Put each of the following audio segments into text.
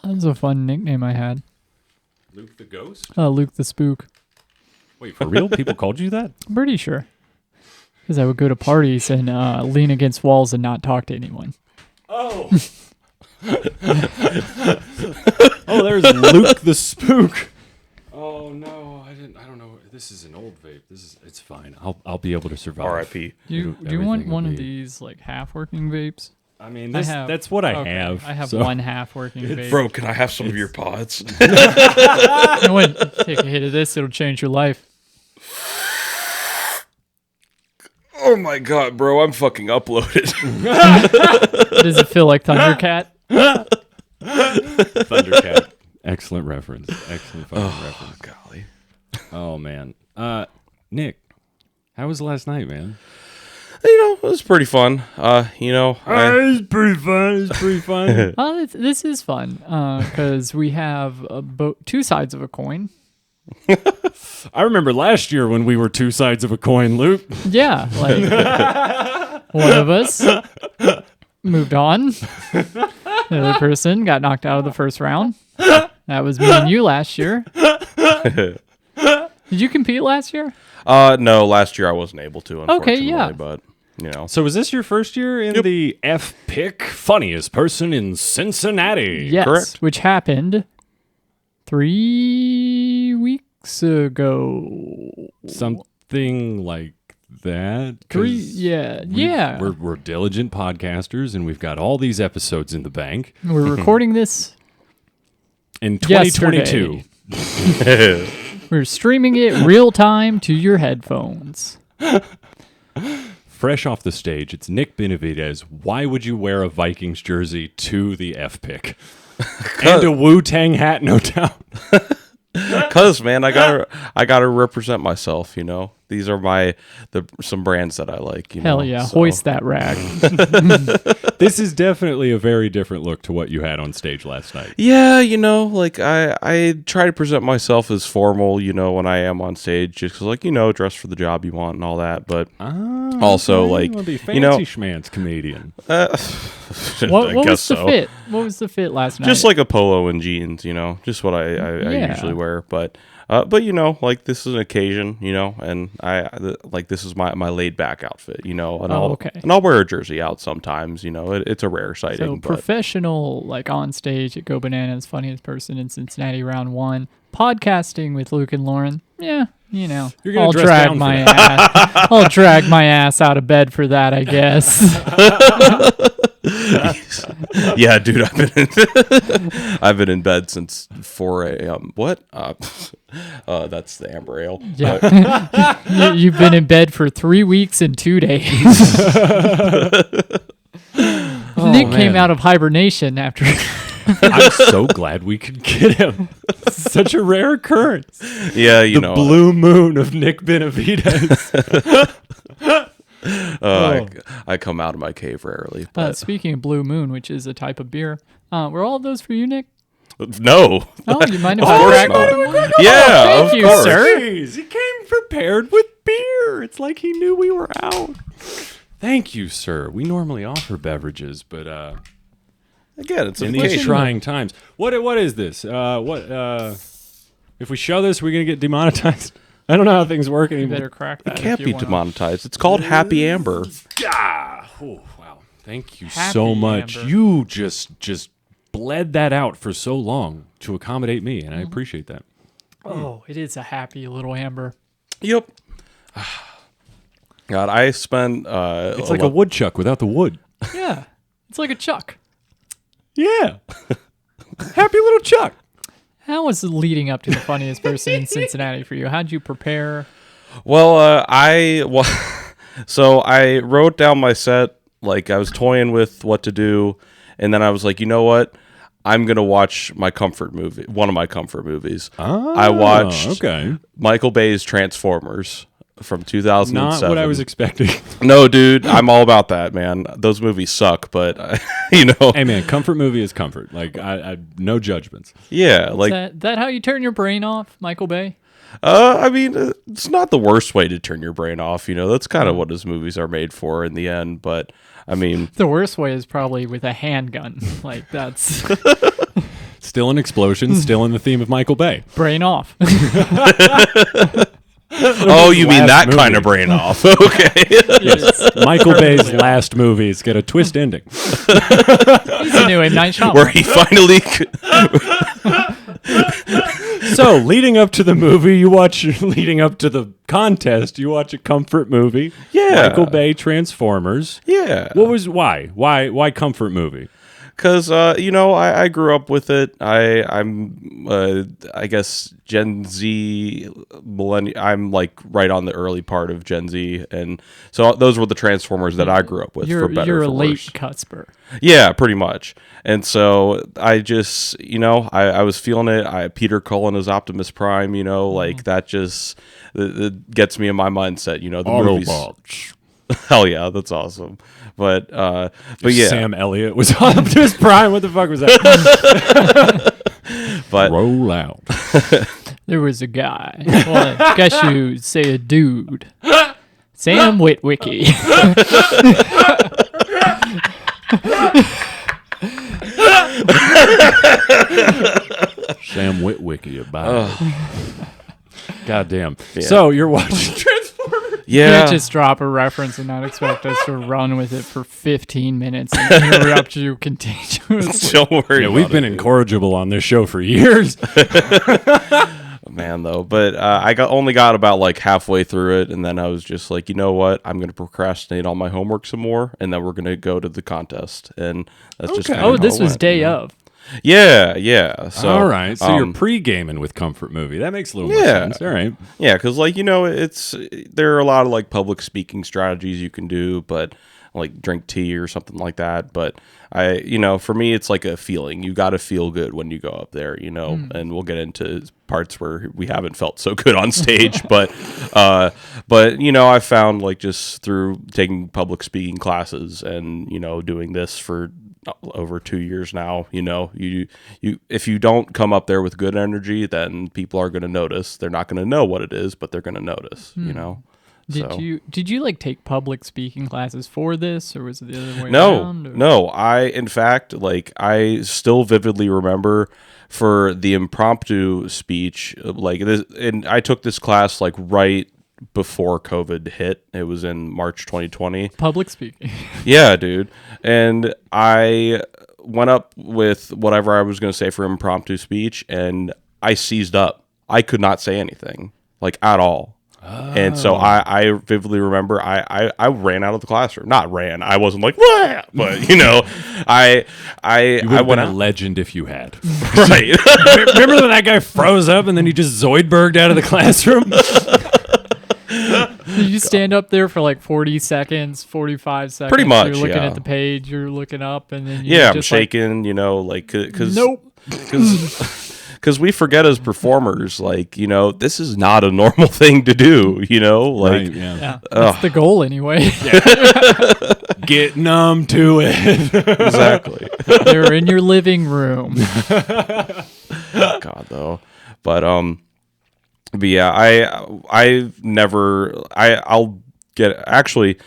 That was a fun nickname I had. Luke the Ghost? Luke the Spook. Wait, for real? People called you that? I'm pretty sure. Because I would go to parties and lean against walls and not talk to anyone. Oh. Oh, there's Luke the Spook. Oh no, I don't know. This is an old vape. It's fine. I'll be able to survive. R.I.P. Do you want one of these like half working vapes? I mean, that's what I have. I have so. one half working vape. Bro, can I have some of your pods? You know what? Take a hit of this, it'll change your life. Oh my god, bro, I'm fucking uploaded. Does it feel like Thundercat? Thundercat. Excellent reference. Excellent fucking reference. Golly. Oh man. Nick, how was last night, man? It was pretty fun. It's pretty fun. It's pretty fun. This is fun because we have two sides of a coin. I remember last year when we were two sides of a coin, Luke. Yeah, like one of us moved on. The other person got knocked out of the first round. That was me and you last year. Did you compete last year? No, last year I wasn't able to, unfortunately. Okay, yeah. But, So was this your first year in the F-Pick Funniest Person in Cincinnati? Yes, correct. which happened 3 weeks ago. Something like that. Yeah. We're diligent podcasters, and we've got all these episodes in the bank. We're recording this In 2022. yesterday. We're streaming it real time to your headphones. Fresh off the stage, it's Nick Benevides. Why would you wear a Vikings jersey to the F-Pick? And a Wu-Tang hat, no doubt. Cause man, I gotta represent myself. These are some brands that I like. Hell yeah, so. hoist that rag. This is definitely a very different look to what you had on stage last night. Yeah, like I try to present myself as formal, when I am on stage, just because, dress for the job you want and all that. But also, okay. Well, be fancy schmanz comedian. What was the fit? What was the fit last night? Just like a polo and jeans, just what I usually wear. But this is an occasion, and this is my laid back outfit, and I'll wear a jersey out sometimes, it's a rare sighting. So professional, like on stage at Go Bananas, funniest person in Cincinnati, round 1, podcasting with Luke and Lauren. Yeah, I'll drag my ass. I'll drag my ass out of bed for that, I guess. Yeah, dude, I've been in bed since 4 a.m. What? That's the amber ale. Yeah, you've been in bed for 3 weeks and 2 days. Nick came out of hibernation after. I'm so glad we could get him. Such a rare occurrence. Yeah, the blue moon of Nick Benevides. I come out of my cave rarely. Speaking of Blue Moon, which is a type of beer, were all of those for you, Nick? No. Oh, you mind if I crack open one? Yeah, thank you, sir. Jeez, he came prepared with beer. It's like he knew we were out. Thank you, sir. We normally offer beverages, but again, it's in these trying times. What is this? If we show this, we're gonna get demonetized. I don't know how things work anymore. You better crack that. It can't be demonetized. It's called Happy Amber. Oh, wow. Thank you Happy so much. Amber. You just bled that out for so long to accommodate me, and I appreciate that. Oh, it is a happy little amber. Yep. God, I spent... it's like a woodchuck without the wood. Yeah. It's like a chuck. Yeah. Happy little chuck. How was it leading up to the funniest person in Cincinnati for you? How'd you prepare? Well, so I wrote down my set, like I was toying with what to do, and then I was like, you know what? I'm going to watch my comfort movie, one of my comfort movies. I watched Michael Bay's Transformers from 2007. Not what I was expecting. No, dude, I'm all about that, man. Those movies suck, but Hey, man, comfort movie is comfort. Like, I no judgments. Yeah, like that how you turn your brain off, Michael Bay? I mean, it's not the worst way to turn your brain off. That's kind of what his movies are made for in the end. But I mean, the worst way is probably with a handgun. Like that's. It's Still an explosion, still in the theme of Michael Bay. Brain off. Oh, you mean Last that kind movie. of brain off? Okay. Yes. Michael Bay's last movies get a twist ending. He's a new M. Night Shyamalan. Where he finally. So, leading up to the movie, leading up to the contest, you watch a comfort movie. Yeah. Michael Bay Transformers. Yeah. Why comfort movie? Because I grew up with it. I'm I guess Gen Z millennial. I'm like right on the early part of Gen Z, and so those were the Transformers that I grew up with. You're for better, or a for late worse. Cutsper. Yeah, pretty much. And so I just I was feeling it. Peter Cullen as Optimus Prime. Like that just it gets me in my mindset. The movies. Hell yeah, that's awesome. But yeah. Sam Elliott was Optimus Prime. What the fuck was that? But Roll out. There was a guy. Well, I guess you'd say a dude. Sam Witwicky. Sam Witwicky about it. Goddamn. Yeah. So you're watching Transformers. You yeah. can't just drop a reference and not expect us to run with it for 15 minutes and interrupt you continuously. Don't worry. Yeah, we've about been it, dude. incorrigible on this show for years. Man, though. But I only got about like halfway through it, and then I was just like, you know what? I'm going to procrastinate on my homework some more, and then we're going to go to the contest. And that's just Okay. kinda Oh, how this it was went, day you know? of. Yeah. So All right. So you're um, pre-gaming with comfort movie. That makes a little more Yeah. sense. All right. Yeah, because there are a lot of like public speaking strategies you can do, but like drink tea or something like that. But for me, it's like a feeling. You got to feel good when you go up there, and we'll get into parts where we haven't felt so good on stage. but I found like just through taking public speaking classes and, doing this for over 2 years now, you if you don't come up there with good energy, then people are going to notice. They're not going to know what it is, but they're going to notice, Did you like take public speaking classes for this, or was it the other way around? Or? No. In fact, like I still vividly remember for the impromptu speech, like this, and I took this class like right before COVID hit. It was in March 2020. Public speaking. Yeah, dude. And I went up with whatever I was going to say for impromptu speech, and I seized up. I could not say anything, like at all. And so I vividly remember I ran out of the classroom. Not ran. I wasn't like, wah! But I You would have went been a out. legend if you had. Right. Remember when that guy froze up and then he just Zoidberged out of the classroom? You stand up there for like 40 seconds, 45 seconds. Pretty much, You're looking yeah. at the page, you're looking up, and then Yeah, I'm just shaking, like, because Nope. because we forget as performers, like, this is not a normal thing to do, like, Right, yeah. Yeah, that's the goal anyway. Get numb to it. exactly. They're in your living room. God, though. But yeah, I'll get, actually,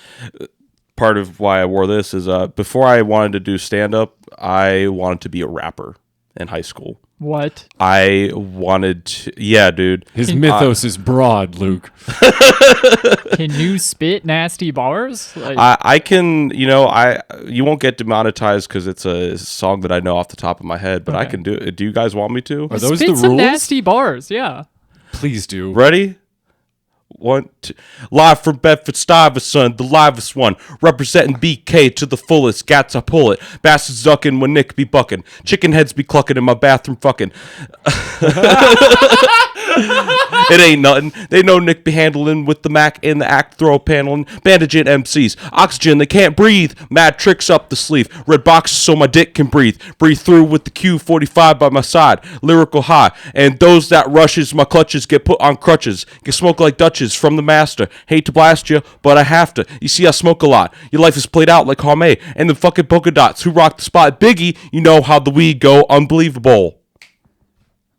part of why I wore this is, before I wanted to do stand-up, I wanted to be a rapper in high school. What? I wanted to, yeah, dude. His mythos is broad, Luke. Can you spit nasty bars? Like, I can, you won't get demonetized because it's a song that I know off the top of my head, but I Okay. can do it. Do you guys want me to? Are those spit the some rules? nasty bars, yeah. Please do. Ready? 1, 2. Live from Bedford-Stuyvesant, the livest one. Representing BK to the fullest. Gats, I pull it. Bastards ducking when Nick be bucking. Chicken heads be clucking in my bathroom fucking. It ain't nothing. They know Nick be handling with the Mac in the act throw paneling. Bandaging MCs. Oxygen, they can't breathe. Mad tricks up the sleeve. Red boxes so my dick can breathe. Breathe through with the Q45 by my side. Lyrical high. And those that rushes my clutches get put on crutches. Get smoked like Dutches from the master. Hate to blast you, but I have to. You see, I smoke a lot. Your life is played out like Harmay and the fucking polka dots who rock the spot. Biggie, you know how the weed go. Unbelievable.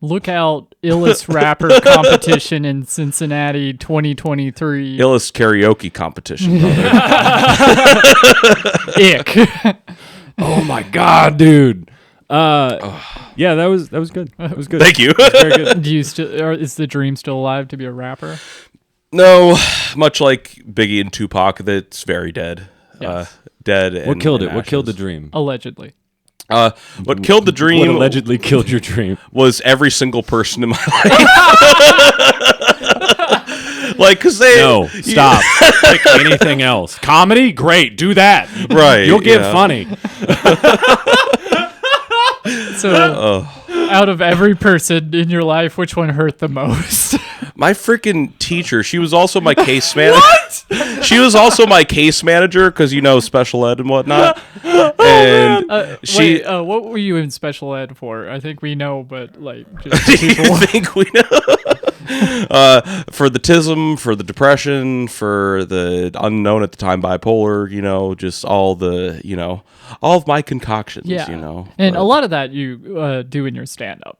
Look out, illest rapper competition in Cincinnati 2023. Illest karaoke competition, brother. Ick. Oh my God, dude. Yeah, that was good. That was good. Thank you. Very good. Do you still, or is the dream still alive to be a rapper? No, much like Biggie and Tupac, that's very dead. Yes. Dead. What killed it? What killed the dream? Allegedly. What killed the dream What allegedly killed your dream? was every single person in my life. Like, because they... No, stop. Pick anything else. Comedy? Great, do that. Right, You'll get yeah. funny. So, out of every person in your life, which one hurt the most? My freaking teacher, she was also my case manager. What? She was also my case manager because, special ed and whatnot. And she... what were you in special ed for? I think we know, but just Do people. you think we know? For the tism, for the depression, for the unknown at the time bipolar, just all the, all of my concoctions, Yeah, but- and a lot of that you do in your stand-up.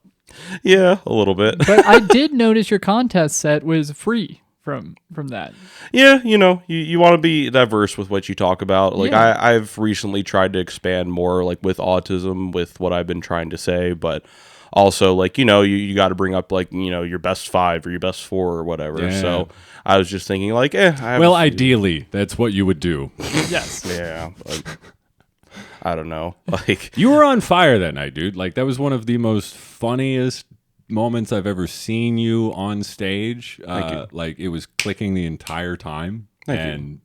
Yeah, a little bit. But I did notice your contest set was free from that. Yeah, you want to be diverse with what you talk about. Like Yeah. I've recently tried to expand more like with autism with what I've been trying to say, but also you got to bring up your best 5 or your best 4 or whatever. Yeah. So I was just thinking Well, ideally, that's what you would do. Yes. yeah, but I don't know. You were on fire that night, dude. That was one of the most funniest moments I've ever seen you on stage. Thank you. It was clicking the entire time. Thank you.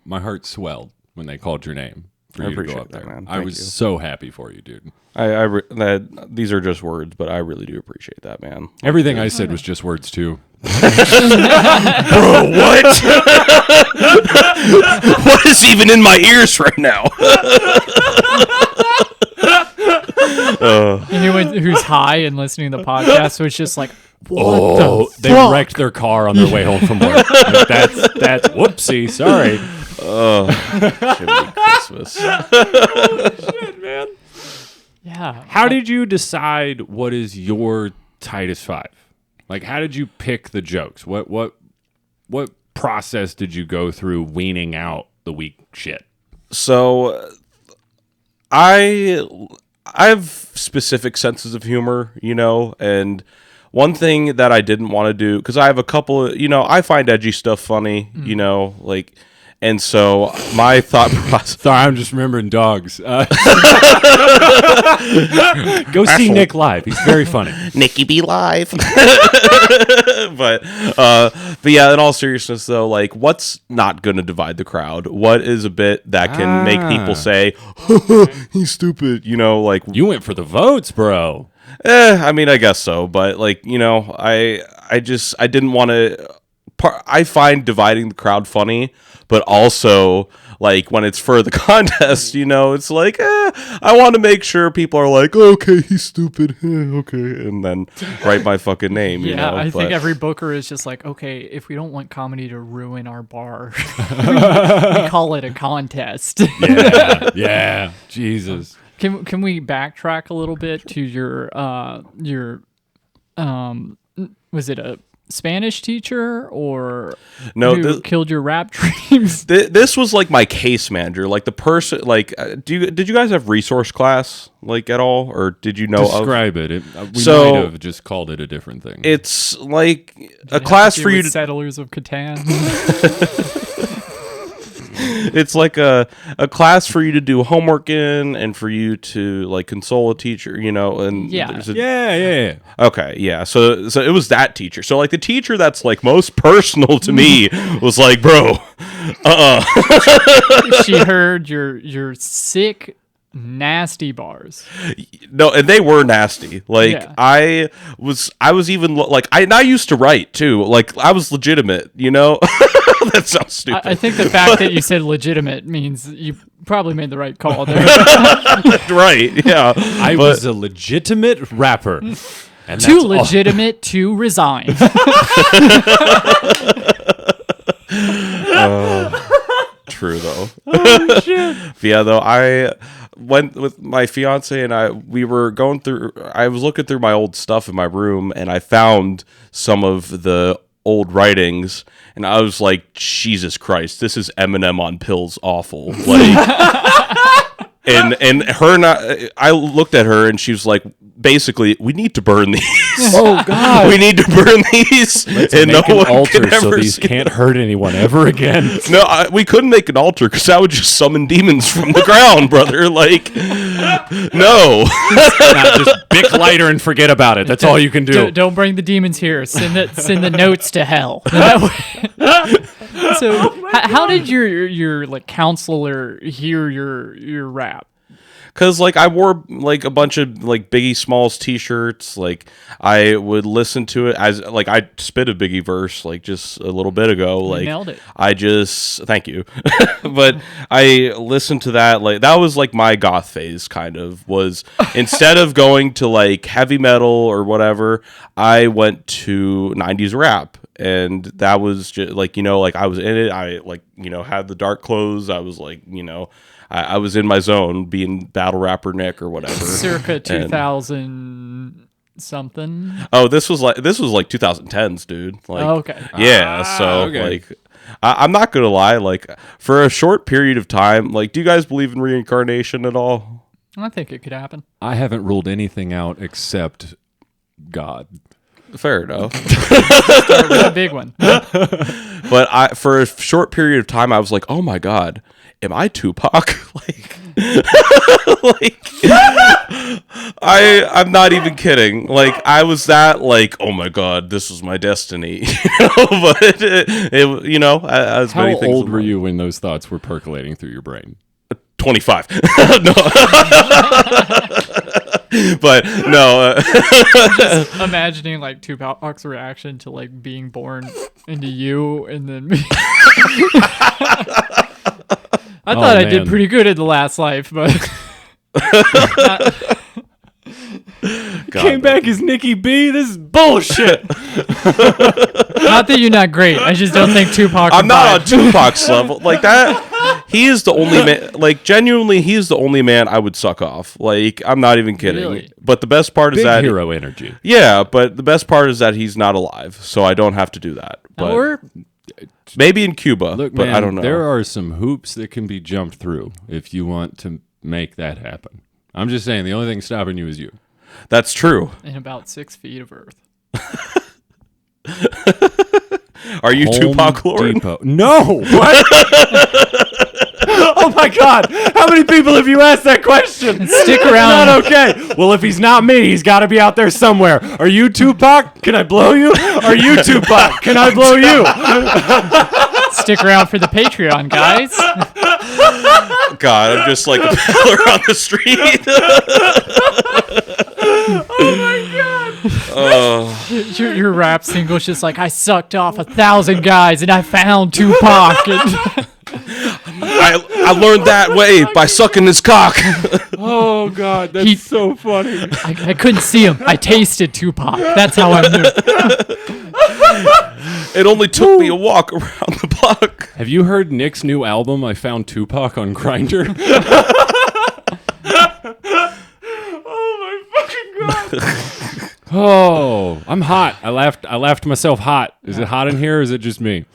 My heart swelled when they called your name for I you to go appreciate up that, there. man. I Thank was you. so happy for you, dude. These are just words, but I really do appreciate that, man. Everything I said was just words, too. Bro, what? What is even in my ears right now? Anyone who's high and listening to the podcast was just like, what the They fuck? wrecked their car on their way home from work. That's whoopsie. Sorry. Jiminy Christmas. Yeah. How did you decide what is your tightest 5? How did you pick the jokes? What process did you go through weaning out the weak shit? So, I have specific senses of humor, and one thing that I didn't want to do, because I have a couple of, I find edgy stuff funny, and so my thought process... Sorry, I'm just remembering dogs. Go see Nick live. He's very funny. Nikki be live. but yeah, in all seriousness though, what's not going to divide the crowd? What is a bit that can make people say, he's stupid, You went for the votes, bro. I mean, I guess so, but I didn't want to. I find dividing the crowd funny, but also when it's for the contest, it's I want to make sure people are okay, he's stupid, okay, and then write my fucking name. Yeah, I but, think every booker is just okay, if we don't want comedy to ruin our bar, we call it a contest. Yeah. Jesus. Can we backtrack a little bit to your was it a Spanish teacher or No, who killed your rap dreams? This was my case manager, the person. Did you guys have resource class at all, or did you know? Describe it. We So- might have just called it a different thing. It's a class for you to. Settlers of Catan. It's a class for you to do homework in, and for you to console a teacher, and Yeah. there's a- Yeah. Okay, yeah. So it was that teacher. So the teacher that's most personal to me was bro, She heard your sick, nasty bars. no, and they were nasty. Yeah. I was even I used to write too. I was legitimate, That sounds stupid. I think the fact that you said legitimate means you probably made the right call there. Right, yeah. I was a legitimate rapper. And Too that's all. legitimate to resign. True though. Oh shit. Yeah, though I went with my fiance and I was looking through my old stuff in my room and I found some of the old writings and I was like, Jesus Christ, this is Eminem on pills awful. and her and I looked at her and she was like, basically, we need to burn these. Oh God! We need to burn these, and Make no an one altar can so ever these see can't hurt anyone ever again. No, we couldn't make an altar because that would just summon demons from the ground, brother. Like, no. Nah, just bic lighter and forget about it. That's all you can do. Don't bring the demons here. Send the notes to hell. So, how did your like counselor hear your rap? Because like I wore like a bunch of like Biggie Smalls t-shirts. Like I would listen to it as like I spit a Biggie verse like just a little bit ago. Like nailed it. I just thank you, but I listened to that. Like that was like my goth phase. Kind of was instead of going to like heavy metal or whatever, I went to 90s rap. And that was just like, like I was in it. I like, had the dark clothes. I was like, I was in my zone being battle rapper Nick or whatever. Circa 2000 something. Oh, this was like 2010s, dude. Like, okay. Yeah. So okay. like, I'm not going to lie. Like for a short period of time, like, do you guys believe in reincarnation at all? I think it could happen. I haven't ruled anything out except God. Fair enough. Start with a big one. But for a short period of time, I was like, oh my God, am I Tupac? I'm not even kidding. Like I was that like, oh my God, this was my destiny. But as How many things old were you when those thoughts were percolating through your brain? 25. No. But no. Just imagining like Tupac's reaction to like being born into you, and then I thought I did pretty good in the last life, but Came back as Nikki B. This is bullshit. not that you're not great. I just don't think Tupac. I'm not on Tupac's level like that. He is the only man. Like genuinely, he's the only man I would suck off. Like I'm not even kidding. Really? But the best part is Big that hero energy. yeah. But the best part is that he's not alive, so I don't have to do that. But Or maybe in Cuba, Look, but man, I don't know. there are some hoops that can be jumped through if you want to make that happen. I'm just saying, the only thing stopping you is you. That's true. in about 6 feet of earth. Are you Tupac Lauren? Depot. No. What? Oh my God! How many people have you asked that question? Stick around. Not okay. Well, if he's not me, he's got to be out there somewhere. Are you Tupac? Can I blow you? Are you Tupac? Can I blow you? Stick around for the Patreon, guys. God, I'm just like a peddler on the street. Your rap single's just like, I sucked off 1,000 guys and I found Tupac. And I learned that way by sucking his cock. Oh God, that's so funny. I couldn't see him. I tasted Tupac. That's how I knew. It only took me a walk around the block. Have you heard Nick's new album? I found Tupac on Grindr. Oh my fucking God. Oh, I'm hot. I laughed myself hot. Is it hot in here or is it just me?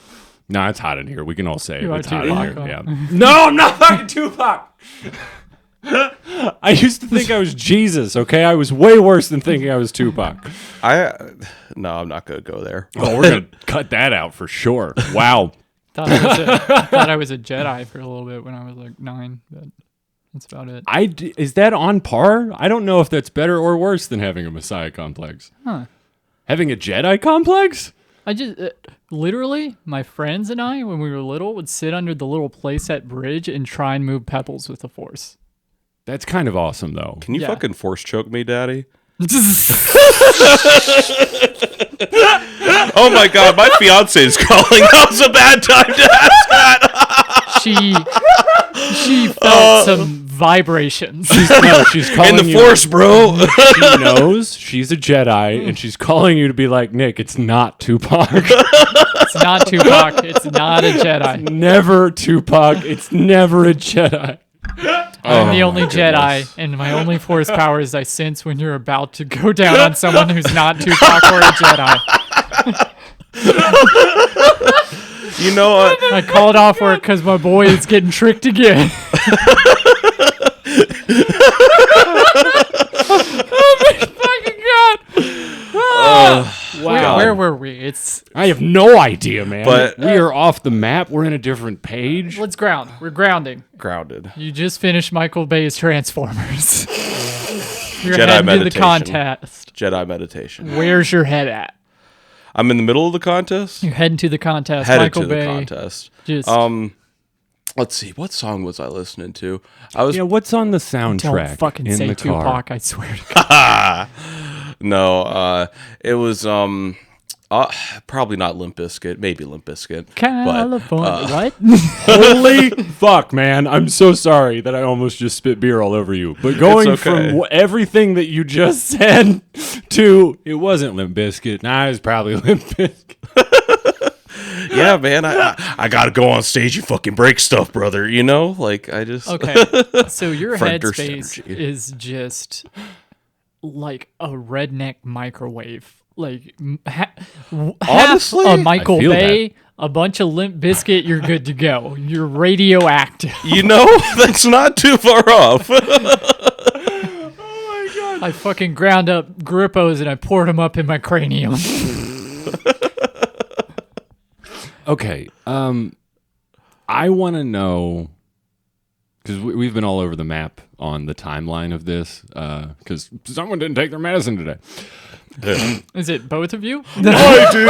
No, it's hot in here. We can all say You it's are hot in Tupac, here. huh? Yeah. No, I'm not fucking Tupac. I used to think I was Jesus, okay? I was way worse than thinking I was Tupac. No, I'm not gonna go there. Oh, we're going to cut that out for sure. Wow. Thought I was a Jedi for a little bit when I was like 9, but that's about it. Is that on par? I don't know if that's better or worse than having a Messiah complex. Huh. Having a Jedi complex? I just literally, my friends and I, when we were little, would sit under the little playset bridge and try and move pebbles with the Force. That's kind of awesome, though. Can you Yeah. fucking force choke me, Daddy? Oh my God, my fiance is calling. That was a bad time to ask that. She felt some vibrations. She's calling In the you. force, bro. She knows she's a Jedi, and she's calling you to be like, Nick, it's not Tupac. It's not Tupac. It's not a Jedi. Never Tupac. It's never a Jedi. I'm the only Jedi, and my only Force powers I sense when you're about to go down on someone who's not Tupac or a Jedi. You know what? I called off work because my boy is getting tricked again. It's I have no idea, man. But- we are off the map. We're in a different page. let's ground. We're grounding. Grounded. You just finished Michael Bay's Transformers. You're Jedi heading to the meditation. contest. Jedi meditation. Where's your head at? I'm in the middle of the contest. You're heading to the contest. Headed Michael to the Bay. contest. Just Let's see. What song was I listening to? I was Yeah, what's on the soundtrack? don't fucking in say the car? Tupac. I swear to God. no. It was probably not Limp Bizkit. Maybe Limp Bizkit. California. What? Holy fuck, man. I'm so sorry that I almost just spit beer all over you. But going It's okay. from everything that you just said to it wasn't Limp Bizkit. Nah, it was probably Limp Bizkit. Yeah, man. I gotta go on stage and fucking break stuff, brother. You know, like I just Okay. So your Frank Durst headspace energy. is just like a redneck microwave. Like half Honestly, a Michael I feel Bay, a bunch of Limp Bizkit, you're good to go. You're radioactive. You know, that's not too far off. I fucking ground up Grippos and I poured them up in my cranium. Okay. I want to know because we've been all over the map on the timeline of this because someone didn't take their medicine today. Is it both of you? I did.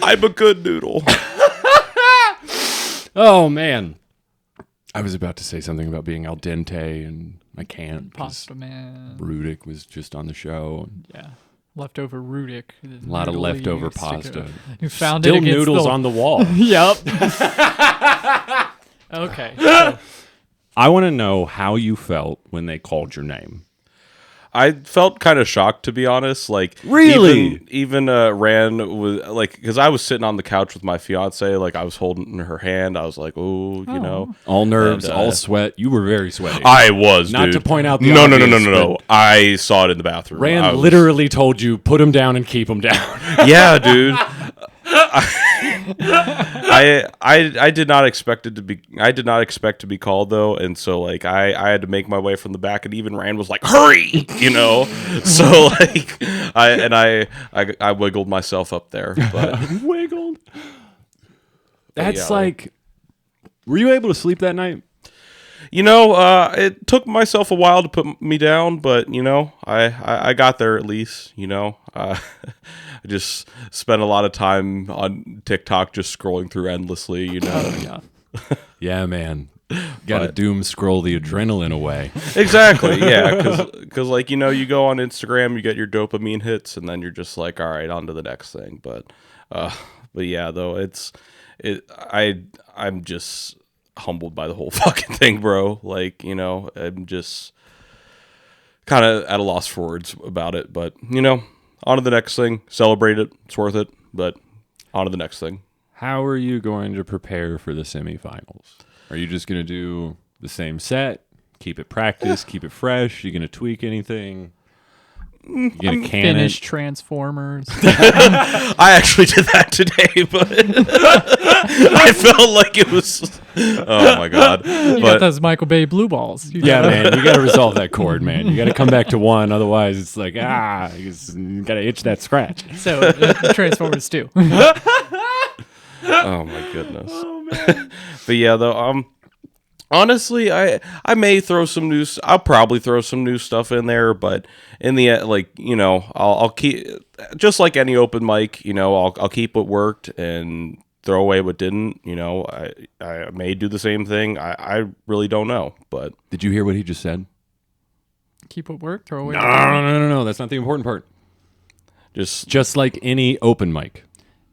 I'm a good noodle. Oh man, I was about to say something about being al dente and I can't. 'cause Pasta man. Rudick was just on the show. Yeah. Leftover Rudick. A lot of leftover pasta. You found Still it against noodles the... on the wall. Yep. Okay. So, I want to know how you felt when they called your name. I felt kind of shocked, to be honest. Like, Really? even Ran was like, because I was sitting on the couch with my fiance, like I was holding her hand. I was like, oh, you know, All nerves, And, all sweat. You were very sweaty. I was Not dude. to point out the no, obvious, no. I saw it in the bathroom. Rand I was- literally told you, put him down and keep him down. yeah, dude. I did not expect it to be. I did not expect to be called though, and so like I had to make my way from the back, and even Rand was like, "Hurry!" You know. So like I wiggled myself up there, but Wiggled. That's yeah, like, were you able to sleep that night? you know, it took myself a while to put me down, but you know, I got there at least. You know, I just spent a lot of time on TikTok just scrolling through endlessly. You know. yeah. Yeah, man. Got to But- doom scroll the adrenaline away. Exactly, yeah, because like, you know, you go on Instagram, you get your dopamine hits, and then you're just like, all right, on to the next thing. But yeah, though I'm just humbled by the whole fucking thing, bro. Like, you know, I'm just kind of at a loss for words about it. But you know, on to the next thing. Celebrate it. It's worth it. But on to the next thing. How are you going to prepare for the semifinals? Are you just going to do the same set? Keep it practice, keep it fresh? You going to tweak anything? You going to can Finish it? Transformers. I actually did that today, but I felt like it was. Oh my god! You got But those Michael Bay blue balls. You Yeah, got- man, you got to resolve that chord, man. You got to come back to one, otherwise it's like you got to itch that scratch. So Transformers 2. oh my goodness. But yeah, though, honestly, I may throw some new. I'll probably throw some new stuff in there, but in the end, like, you know, I'll keep, just like any open mic, you know, I'll keep what worked and throw away what didn't. You know, I may do the same thing. I really don't know, but Did you hear what he just said? Keep what work, throw away. No. That's not the important part. Just like any open mic.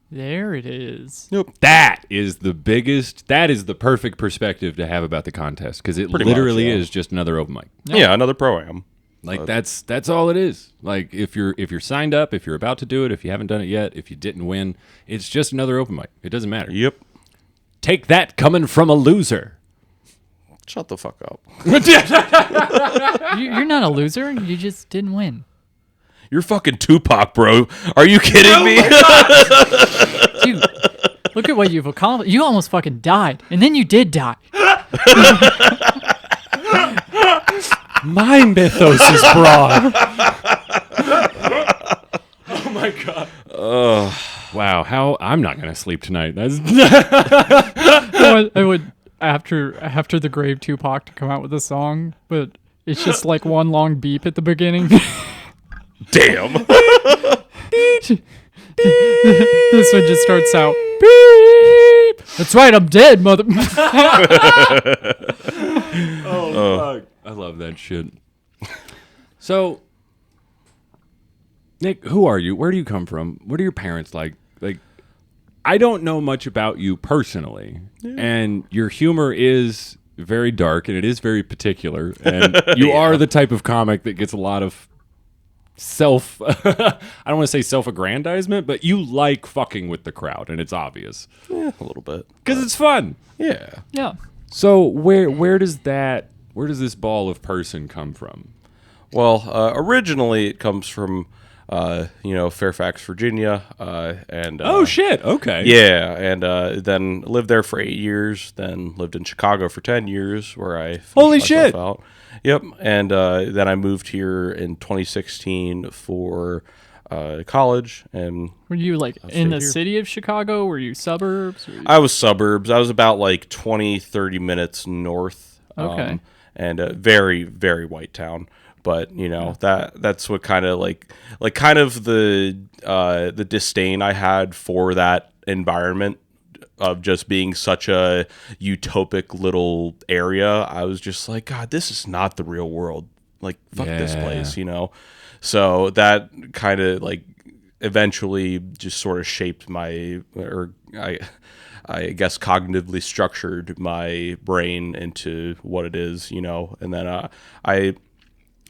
There it is. That is the biggest. That is the perfect perspective to have about the contest because it Pretty literally much, yeah. is just another open mic. yeah, another pro-am. Like that's all it is. Like if you're signed up, if you're about to do it, if you haven't done it yet, if you didn't win, it's just another open mic. It doesn't matter. Yep. Take that coming from a loser. Shut the fuck up. You're not a loser. You just didn't win. You're fucking Tupac, bro. Are you kidding me? Dude, look at what you've accomplished. You almost fucking died. And then you did die. My mythos is broad. my god. Wow, how I'm not gonna sleep tonight. That's I would after the Grave Tupac to come out with a song, but it's just like one long beep at the beginning. Damn. This one just starts out beep. That's right, I'm dead, mother. fuck. I love that shit. So, Nick, who are you? Where do you come from? What are your parents like? Like, I don't know much about you personally, and your humor is very dark and it is very particular, and you are the type of comic that gets a lot of self I don't want to say self-aggrandizement, but you like fucking with the crowd, and it's obvious. Yeah, a little bit. Because it's fun. Yeah. Yeah. So where does this ball of person come from? Well, originally it comes from, Fairfax, Virginia, and Oh shit! Okay. yeah, and then lived there for 8 years. Then lived in Chicago for 10 years, where I finished Holy myself shit! out. Yep, and then I moved here in 2016 for college, and Were you like in stayed the here. city of Chicago? Were you suburbs? Were you... I was suburbs. I was about like 20-30 minutes north. Okay. And a very, very white town. But that's what kind of kind of the disdain I had for that environment of just being such a utopic little area. I was just like, God, this is not the real world. Like, fuck this Yeah. place, So that kind of eventually just sort of shaped I guess cognitively structured my brain into what it is, and then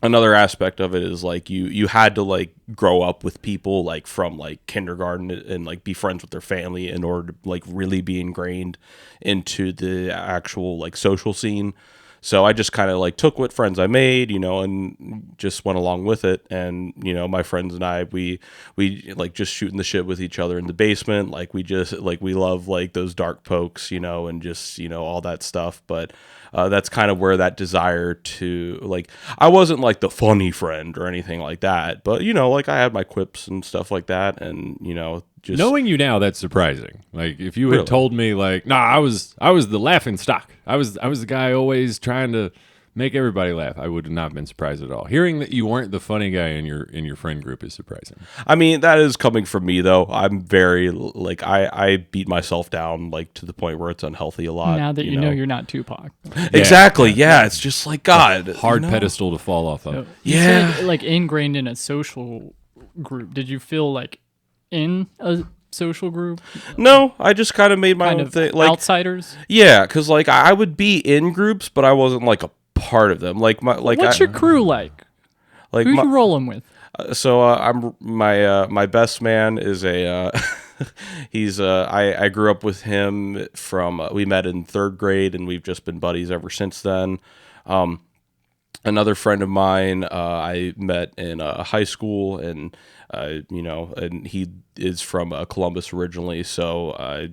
another aspect of it is you had to grow up with people from kindergarten and be friends with their family in order to really be ingrained into the actual social scene. So I just kind of took what friends I made, and just went along with it. And my friends and I, we just shooting the shit with each other in the basement. We love those dark pokes, and just all that stuff. But that's kind of where that desire to I wasn't the funny friend or anything like that, but I had my quips and stuff like that, and just Knowing you now, that's surprising. If you had Really? told me I was the laughing stock. I was the guy always trying to make everybody laugh. I would have not been surprised at all. Hearing that you weren't the funny guy in your friend group is surprising. I mean, that is coming from me though. I'm very I beat myself down to the point where it's unhealthy a lot. Now that you know you're not Tupac. Exactly. Yeah. It's just God. Hard pedestal to fall off of. You Yeah. said, ingrained in a social group. Did you feel in a social group? No, I just kind of made my Kind own of thing. outsiders? Yeah, because I would be in groups, but I wasn't a part of them. What's your crew like? Who you rolling with? So I'm my best man is a he's I grew up with him from we met in 3rd grade, and we've just been buddies ever since then. Another friend of mine I met in high school, and and he is from Columbus originally, so I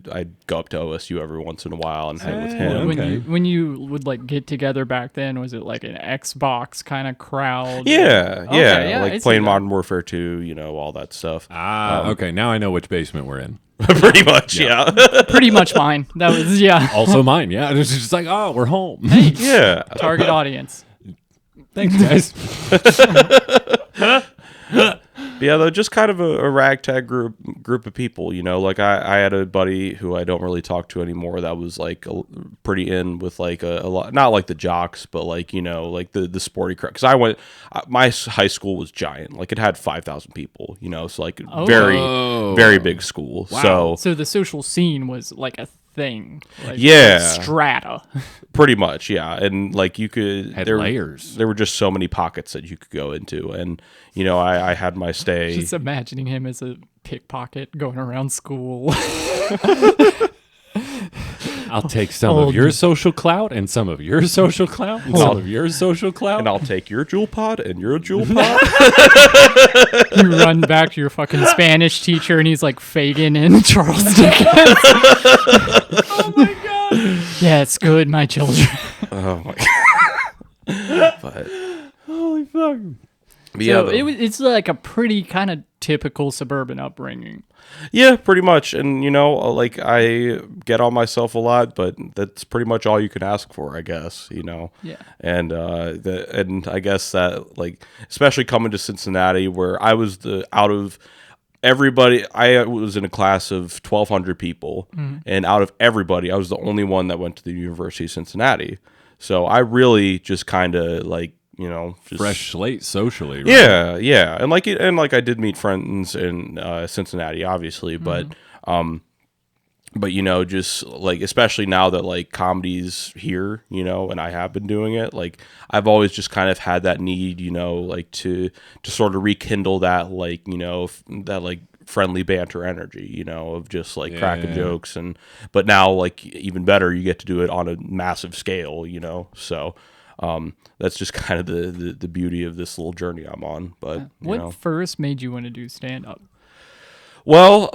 go up to OSU every once in a while and hang with him. Okay. When you would get together back then, was it an Xbox kind of crowd? Yeah, Okay, yeah, I see playing that. Modern Warfare 2, all that stuff. Okay. Now I know which basement we're in. Pretty much, yeah. Pretty much mine. That was Also mine. Yeah. It's just oh, we're home. Yeah. target audience. Thanks, guys. Yeah, though, just kind of a ragtag group of people, I had a buddy who I don't really talk to anymore that was pretty in with a lot, not the jocks, but the sporty crowd. Because my high school was giant, it had 5,000 people, so very very big school. Wow. So the social scene was a thing. Yeah. Strata. Pretty much, yeah, and you could Had layers. There were just so many pockets that you could go into, and I had my stay. Just imagining him as a pickpocket going around school. I'll take some of your social clout and some of your social clout and some of your social clout. And I'll take your jewel pod and your jewel pod. You run back to your fucking Spanish teacher, and he's like Fagin and Charles Dickens. Oh my god! Yeah, it's good, my children. Oh my god! But Holy fuck! yeah, So it's a pretty kind of typical suburban upbringing. Yeah, pretty much. And, like I get on myself a lot, but that's pretty much all you can ask for, I guess, Yeah. And and I guess that, like, especially coming to Cincinnati, where I was out of everybody, I was in a class of 1,200 people, and out of everybody, I was the only one that went to the University of Cincinnati. So I really just kind of like, just Fresh slate socially. Right? Yeah, and like I did meet friends in Cincinnati, obviously, but just like especially now that like comedy's here, and I have been doing it, like I've always just kind of had that need, like to sort of rekindle that like that like friendly banter energy, of just like cracking jokes but now like even better, you get to do it on a massive scale, so. That's just kind of the beauty of this little journey I'm on. But what first made you want to do stand up? Well,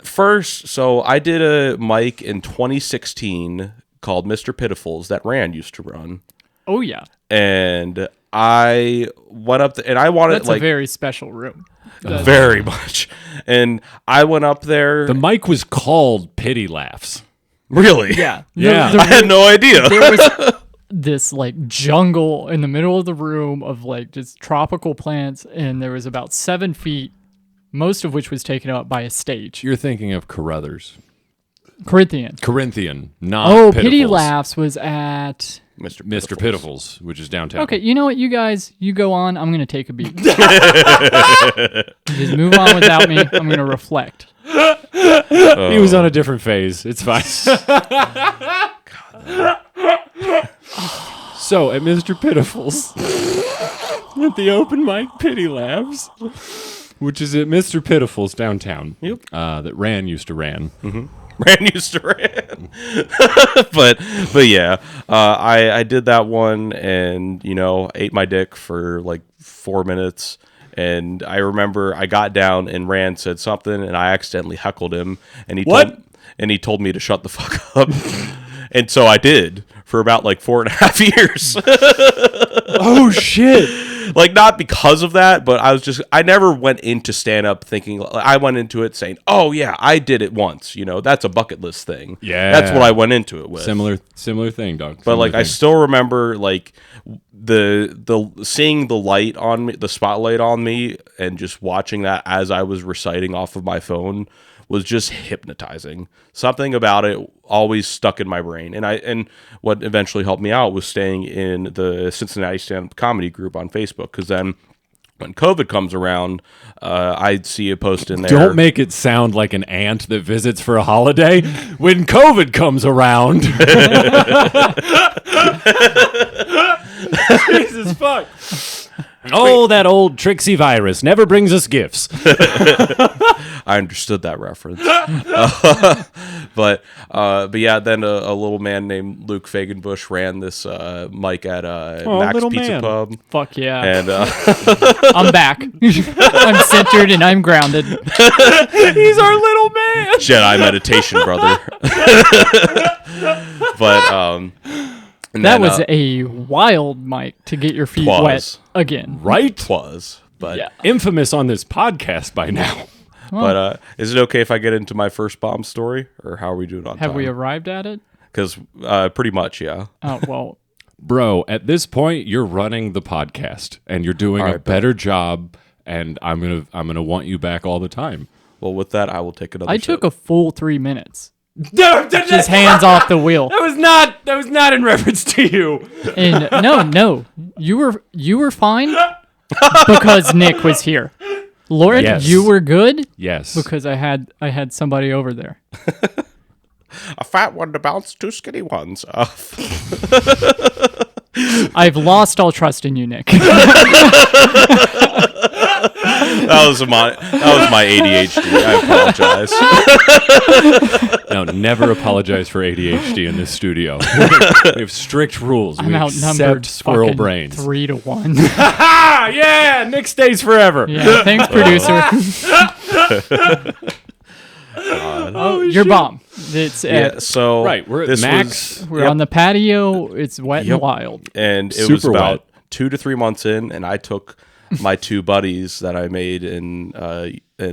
first, so I did a mic in 2016 called Mr. Pitifuls that Rand used to run. Oh yeah, and I went up and I wanted that's like a very special room. Very much. And I went up there. The mic was called Pity Laughs. Really? Yeah, Yeah. I had no idea. There was this like jungle in the middle of the room of like just tropical plants, and there was about 7 feet, most of which was taken up by a stage. You're thinking of Carruthers. Corinthian, not Oh, Pitifuls. Pity Laughs was at Mr. Mr. Pitifuls, which is downtown. Okay, you know what, you guys, you go on. I'm gonna take a beat. Just move on without me. I'm gonna reflect. He was on a different phase. It's fine. So at Mr. Pitifuls, at the open mic Pity Laughs, which is at Mr. Pitifuls downtown. Yep. That Ran used to ran. Rand used to ran. but yeah, I did that one and, ate my dick for like 4 minutes. And I remember I got down and Rand said something and I accidentally heckled him and he told me to shut the fuck up. And so I did for about like 4.5 years. Oh shit. Like not because of that, but I never went into stand up thinking, I went into it saying, oh yeah, I did it once, that's a bucket list thing. Yeah. That's what I went into it with. Similar thing, dog. But like Similar I thing. still remember like the seeing the light on me, the spotlight on me, and just watching that as I was reciting off of my phone was just hypnotizing. Something about it always stuck in my brain. And what eventually helped me out was staying in the Cincinnati stand-up comedy group on Facebook, because then when COVID comes around, I'd see a post in there. Don't make it sound like an aunt that visits for a holiday. When COVID comes around. Jesus fuck. Oh, that old tricksy virus never brings us gifts. I understood that reference. But yeah, then a little man named Luke Fagenbush ran this mic at Max little Pizza man. Pub. Fuck yeah. And I'm back. I'm centered and I'm grounded. He's our little man. Jedi meditation, brother. But That was a wild mic to get your feet Twas. wet again. Right? twas. But Yeah. Infamous on this podcast by now. but is it okay if I get into my first bomb story, or how are we doing on Have time? we arrived at it? Because pretty much, yeah. Oh, well, Bro, at this point, you're running the podcast and you're doing All a right, better job, and I'm gonna want you back all the time. Well, with that, I will take another. I took a full 3 minutes. Just Just hands off the wheel. That was not in reference to you. And no, you were fine because Nick was here. Lauren, Yes. you were good Yes. because I had somebody over there. a fat one to bounce two skinny ones. I've lost all trust in you, Nick. That was my ADHD. I apologize. No, never apologize for ADHD in this studio. We have strict rules. I'm We outnumbered. accept squirrel fucking brains. 3-1. Ah, yeah, Nick stays forever. Yeah, thanks, producer. Your bomb. It's Yeah. So Right, we're at this Max. was- we're on the patio. It's wet Yep. and wild. and it Super was about wet. 2 to 3 months in, and I took my two buddies that I made in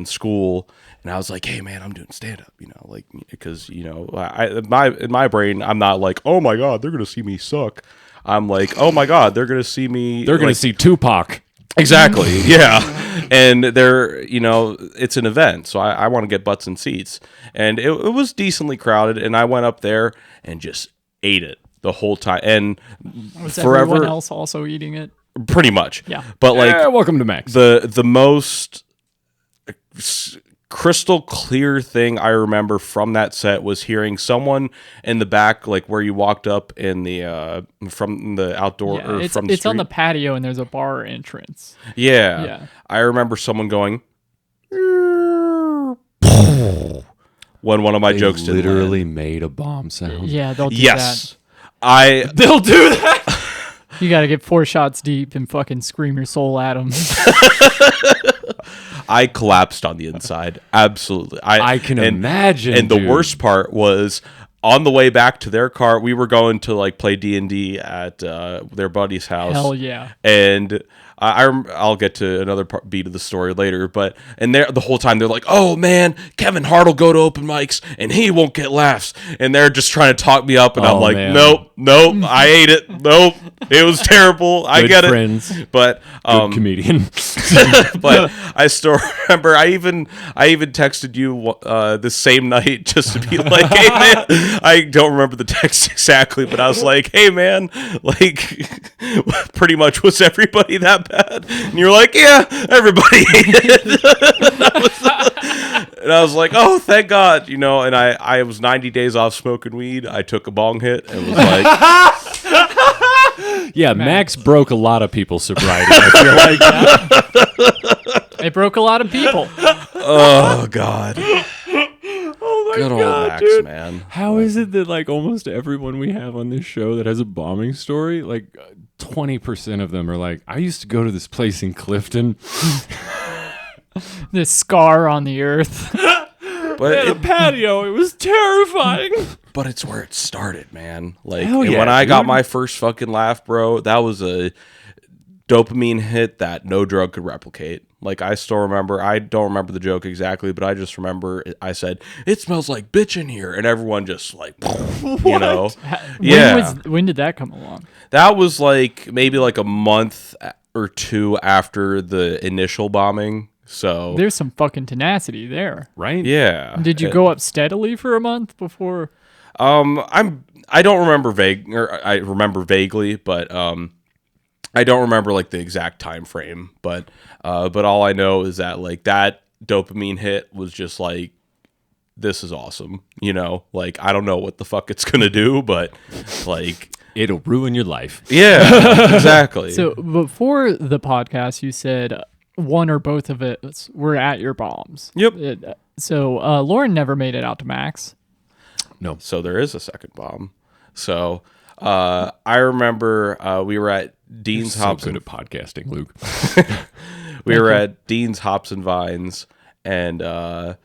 school, and I was like, "Hey, man, I'm doing stand up," like because in my brain, I'm not like, "Oh my god, they're gonna see me suck." I'm like, "Oh my god, they're gonna see me." They're gonna see Tupac. Exactly. Yeah. And it's an event. So I want to get butts and seats. And it was decently crowded. And I went up there and just ate it the whole time. And Was forever, everyone else also eating it? pretty much. Yeah. But like Welcome to Max. the most crystal clear thing I remember from that set was hearing someone in the back, like where you walked up in the from the outdoor Yeah, or from the it's on street. the patio and there's a bar entrance. Yeah. Yeah. I remember someone going when one of my They jokes didn't literally land. made a bomb sound. Yeah, they'll do Yes. They'll do that. that. You got to get 4 shots deep and fucking scream your soul at them. I collapsed on the inside. Absolutely. I can imagine. And the dude. worst part was on the way back to their car, we were going to like play D&D at their buddy's house. Hell yeah. And I'll get to another beat of the story later, but the whole time they're like, "Oh man, Kevin Hart will go to open mics and he won't get laughs," and they're just trying to talk me up, and I'm like, man. nope, I ate it, nope, it was terrible. I Good get friends. it, but Good comedian. but I still remember I even texted you the same night just to be like, "Hey man," I don't remember the text exactly, but I was like, "Hey man, like pretty much was everybody that bad?" And you're like, "Yeah, everybody ate it." And I was like, "Oh, thank God," and I was 90 days off smoking weed. I took a bong hit and was like, Yeah, Max broke a lot of people's sobriety. I feel like It broke a lot of people. "Oh God." oh my Good old God, Max, dude. man. How is it that like almost everyone we have on this show that has a bombing story, like 20% of them are like, "I used to go to this place in Clifton, This scar on the earth. But a patio. It was terrifying." But it's where it started, man. Like, Hell and yeah, when I got dude. my first fucking laugh, bro, that was a dopamine hit that no drug could replicate. Like, I still remember, I don't remember the joke exactly, but I just remember I said, "It smells like bitch in here." And everyone just like, Yeah. When did that come along? That was like maybe like a month or two after the initial bombing. So, There's some fucking tenacity there. Right? yeah. Did you go up steadily for a month before? I don't remember I remember vaguely, but I don't remember like the exact time frame. But all I know is that like that dopamine hit was just like, this is awesome. Like, I don't know what the fuck it's gonna do, but like, It'll ruin your life. yeah, exactly. So before the podcast, you said one or both of us were at your bombs. Yep. So Lauren never made it out to Max. No. So there is a second bomb. So I remember we were at Dean's So Hops good and at podcasting, Luke. we were at Dean's Hops and Vines, and like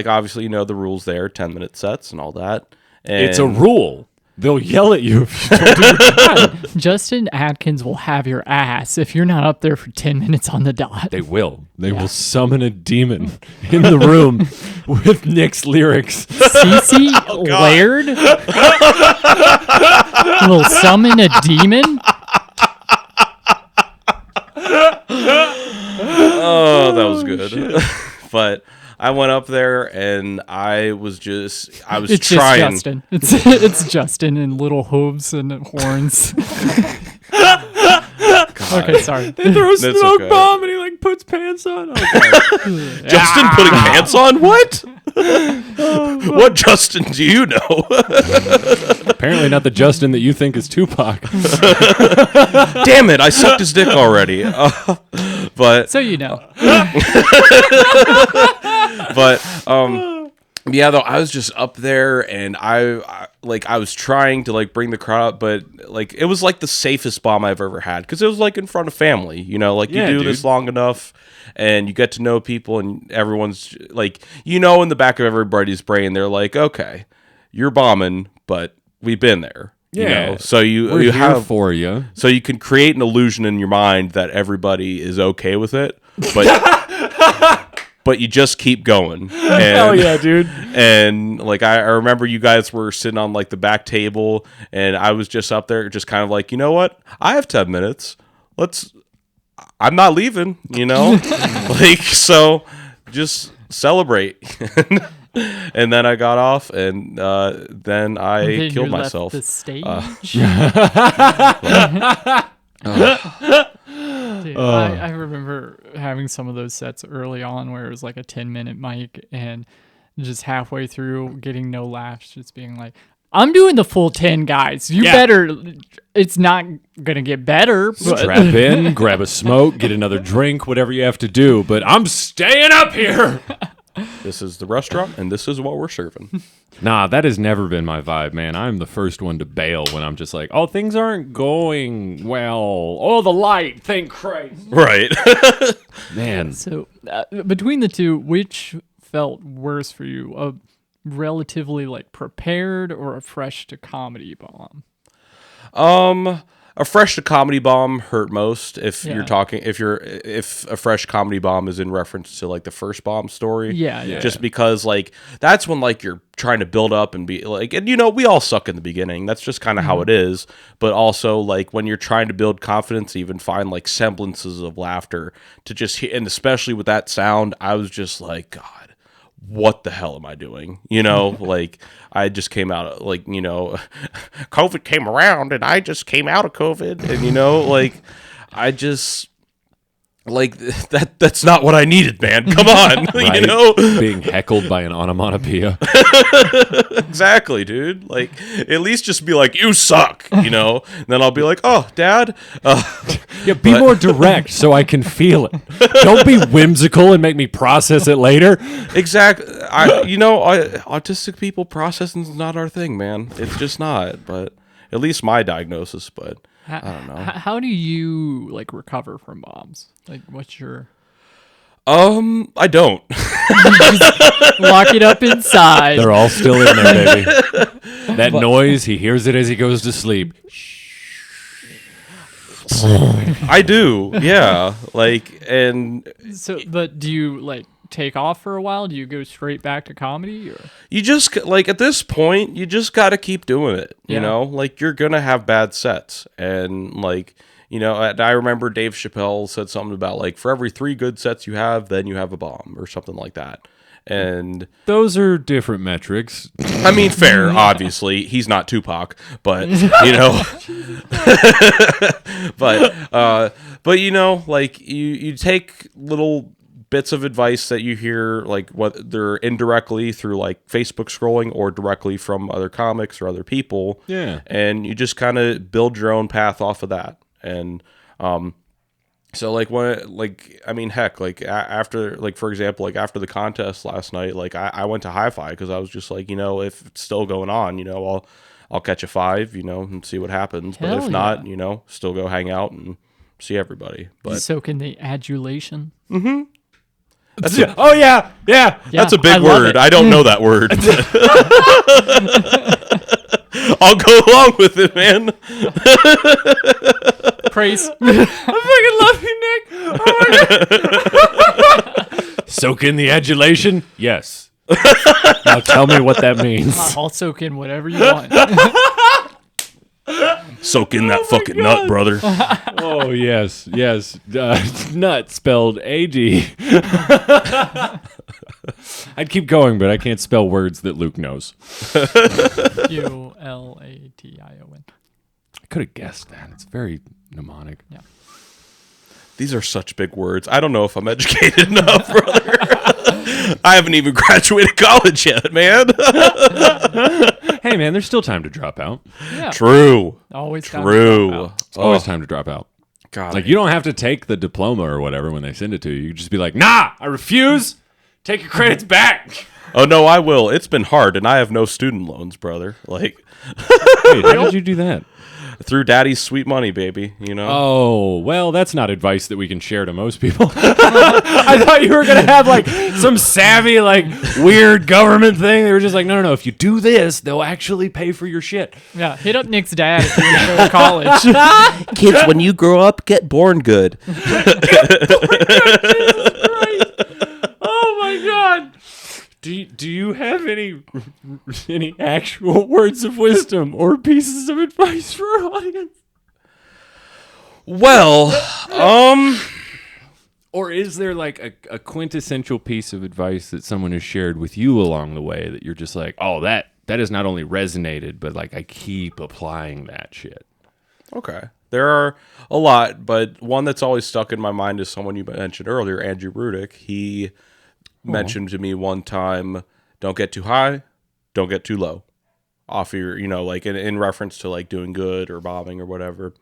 obviously the rules there, 10-minute sets and all that. And It's a rule. They'll yell at you if you don't do your time. Justin Atkins will have your ass if you're not up there for 10 minutes on the dot. They will. They will summon a demon in the room with Nick's lyrics. Cece Laird will summon a demon. Oh, that was good. But I went up there and I was It's trying. just Justin. It's Justin in little hooves and horns. Okay, sorry. They throw a That's smoke okay. bomb and he like puts pants on. Okay. Justin putting pants on? What? What Justin do you know? Apparently not the Justin that you think is Tupac. Damn it! I sucked his dick already. But So you know. yeah, though I was just up there and I was trying to like bring the crowd up, but like it was like the safest bomb I've ever had because it was like in front of family, like Yeah, you do dude. this long enough and you get to know people and everyone's like, in the back of everybody's brain, they're like, okay, you're bombing, but we've been there. You Yeah. know? So you We're here have for you. so you can create an illusion in your mind that everybody is okay with it, but but you just keep going. And, Hell yeah, dude. And like I remember you guys were sitting on like the back table, and I was just up there, just kind of like, you know what? I have 10 minutes. I'm not leaving. You know, like so, just celebrate. And then I got off, and then I Then killed you left myself. the stage. Dude, I remember having some of those sets early on where it was like a 10-minute mic, and just halfway through getting no laughs, just being like, I'm doing the full 10, guys. You better. It's not gonna get better. But Strap in, grab a smoke, get another drink, whatever you have to do. But I'm staying up here. This is the restaurant, and this is what we're serving. Nah, that has never been my vibe, man. I'm the first one to bail when I'm just like, oh, things aren't going well. Oh, the light, thank Christ. Right. Man. So between the two, which felt worse for you? A relatively like prepared or a fresh to comedy bomb? A fresh to comedy bomb hurt most if Yeah. you're talking if a fresh comedy bomb is in reference to like the first bomb story. Yeah. Just because like that's when like you're trying to build up and be like, and you know, we all suck in the beginning. That's just kind of how it is. But also like when you're trying to build confidence, even find like semblances of laughter to just hear, and especially with that sound, I was just like, God, what the hell am I doing? You know, like I just came out like, you know, COVID came around and I just came out of COVID, and you know, like I just like that's not what I needed, man. Come on. Right? You know, Being heckled by an onomatopoeia. exactly, dude. Like at least just be like, you suck, you know, and then I'll be like, oh, Dad, Yeah, be more direct so I can feel it. Don't be whimsical and make me process it later. exactly. Autistic people processing is not our thing, man. It's just not. But at least my diagnosis. But I don't know. How do you like recover from bombs? Like, what's your I don't. lock it up inside? They're all still in there, baby. That noise, he hears it as he goes to sleep. I do. Yeah. Like, and So, but do you like take off for a while? Do you go straight back to comedy? Or? you just like at this point, you just got to keep doing it. You Yeah. know, like you're gonna have bad sets, and like. You know, and I remember Dave Chappelle said something about like for every 3 good sets you have, then you have a bomb or something like that. And Those are different metrics. I mean, fair, obviously. He's not Tupac, but you know, but you know, like you take little bits of advice that you hear, like whether indirectly through like Facebook scrolling or directly from other comics or other people. Yeah. And you just kind of build your own path off of that. And so like when like I mean heck like after like for example like after the contest last night, like I went to Hi-Fi because I was just like, you know, if it's still going on, you know, I'll catch a 5, you know, and see what happens. But Hell if not, yeah. you know, still go hang out and see everybody. But Soak in the adulation. that's Oh, yeah. Yeah, that's a I big love word. it. I don't know that word. I'll go along with it, man. Praise. I fucking love you, Nick. Soak in the adulation? Yes. Now tell me what that means. I'll soak in whatever you want. Soak in that fucking nut, brother. Oh, yes. Yes. Nut spelled A-D. I'd keep going, but I can't spell words that Luke knows. Q-L-A-T-I-O-N. I could have guessed that. It's very mnemonic. Yeah. These are such big words. I don't know if I'm educated enough, brother. I haven't even graduated college yet, man. Hey, man, there's still time to drop out. Yeah. True. Always time to drop True. out. It's always time to drop out. God. Like, you don't have to take the diploma or whatever when they send it to you. You can just be like, nah, I refuse. Take your credits back. Oh, no, I will. It's been hard, and I have no student loans, brother. Like, Wait, how did you do that? through daddy's sweet money, baby. You know. Oh, well, that's not advice that we can share to most people. I thought you were going to have like some savvy, like weird government thing. They were just like, no. If you do this, they'll actually pay for your shit. Yeah, hit up Nick's dad if you want to go to college. Kids, when you grow up, get born good. Oh my God. Do you have any actual words of wisdom or pieces of advice for our audience? Well, Or is there like a quintessential piece of advice that someone has shared with you along the way that you're just like, oh, that has not only resonated, but like I keep applying that shit? okay. There are a lot, but one that's always stuck in my mind is someone you mentioned earlier, Andrew Rudick. He mentioned to me one time, don't get too high, don't get too low. Off your, like in reference to like doing good or bombing or whatever.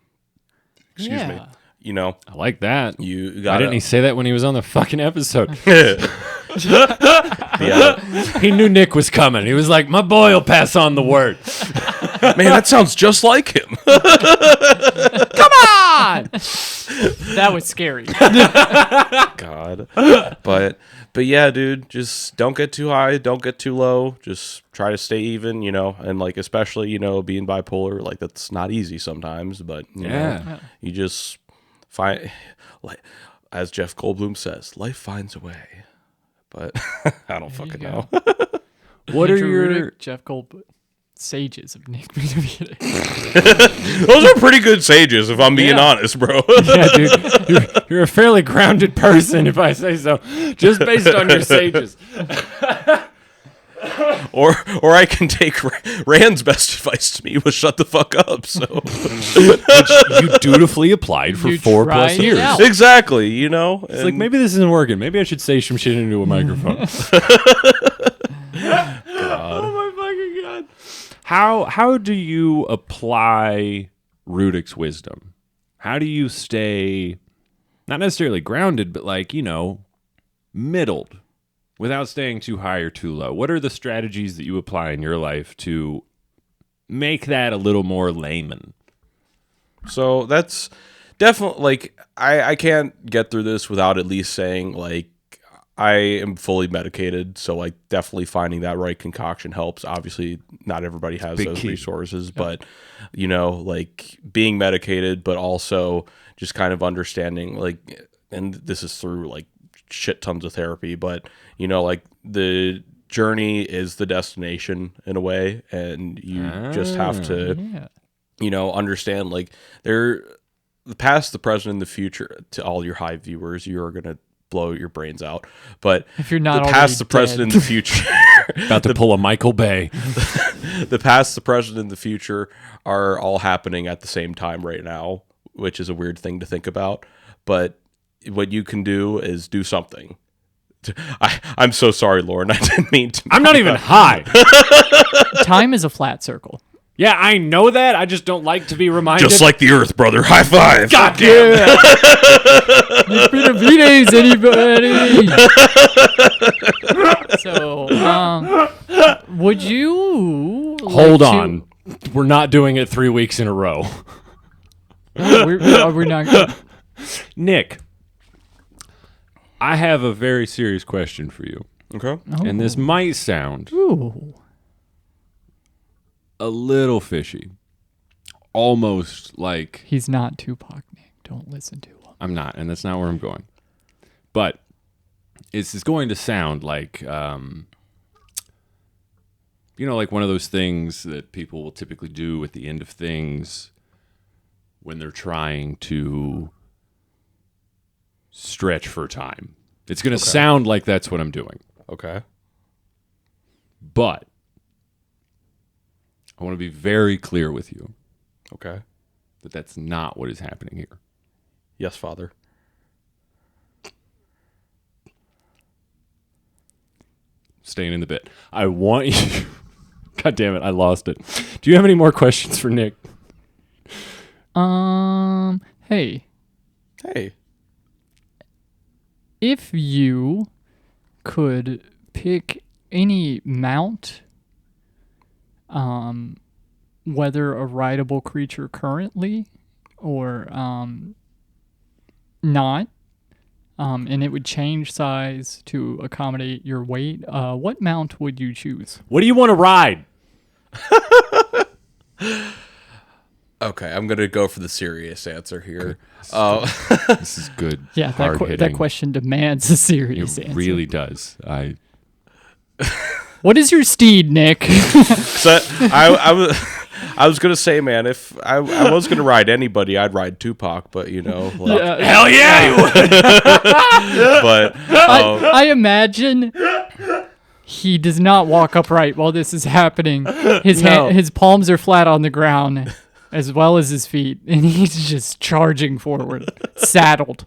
Excuse me. I like that. You Why got didn't he say that when he was on the fucking episode? Yeah. He knew Nick was coming. He was like, my boy will pass on the word. Man, that sounds just like him. Come on! That was scary. God. But yeah, dude, just don't get too high, don't get too low. Just try to stay even, and like especially, being bipolar, like that's not easy sometimes, but you know, you just find, like as Jeff Goldblum says, life finds a way. But I don't fucking know. What are Andrew your Rudick, Jeff Goldblum, sages of Nick Benevides. Those are pretty good sages, if I'm being honest, bro. Yeah, dude, you're a fairly grounded person, if I say so, just based on your sages. Or I can take Rand's best advice to me was shut the fuck up. So You dutifully applied for You 4+ tried it years. out. exactly, It's like, maybe this isn't working. Maybe I should say some shit into a microphone. Oh my fucking God. How do you apply Rudick's wisdom? How do you stay not necessarily grounded, but like, middled without staying too high or too low? What are the strategies that you apply in your life to make that a little more layman? So that's definitely like I can't get through this without at least saying like I am fully medicated, so like definitely finding that right concoction helps. Obviously, not everybody has those resources, but like being medicated, but also just kind of understanding like, and this is through like shit tons of therapy, but like the journey is the destination in a way, and you just have to understand like the past, the present, and the future. To all your Hive viewers, you are gonna blow your brains out, but If you're not the past, the already present, and the future. About to pull a Michael Bay. The past, the present, and the future are all happening at the same time right now, which is a weird thing to think about. But what you can do is do something. I'm so sorry, Lauren. I didn't mean to. I'm not even high. Time is a flat circle. Yeah, I know that. I just don't like to be reminded. Just like the Earth, brother. High five. God damn. Nick Benevides, anybody? So, would you Hold on. We're not doing it 3 weeks in a row. We're not. Nick, I have a very serious question for you. Okay. And this might sound Ooh. a little fishy. Almost like He's not Tupac, Nick. Don't listen to him. I'm not, and that's not where I'm going. But it's going to sound like, like one of those things that people will typically do at the end of things when they're trying to stretch for time. It's going to sound like that's what I'm doing. Okay. But I want to be very clear with you Okay. that that's not what is happening here. Yes, Father. Staying in the bit. I want you. God damn it, I lost it. Do you have any more questions for Nick? Hey, Hey. if you could pick any mount, whether a rideable creature currently or not. And it would change size to accommodate your weight. What mount would you choose? What do you want to ride? Okay, I'm gonna go for the serious answer here. This is good. Yeah, hard-hitting. that question demands a serious It answer. really does. What is your steed, Nick? So I was gonna say, man, if I was gonna ride anybody, I'd ride Tupac, but you know, like, Hell yeah, you would. but I imagine he does not walk upright while this is happening. His palms are flat on the ground, as well as his feet, and he's just charging forward, saddled.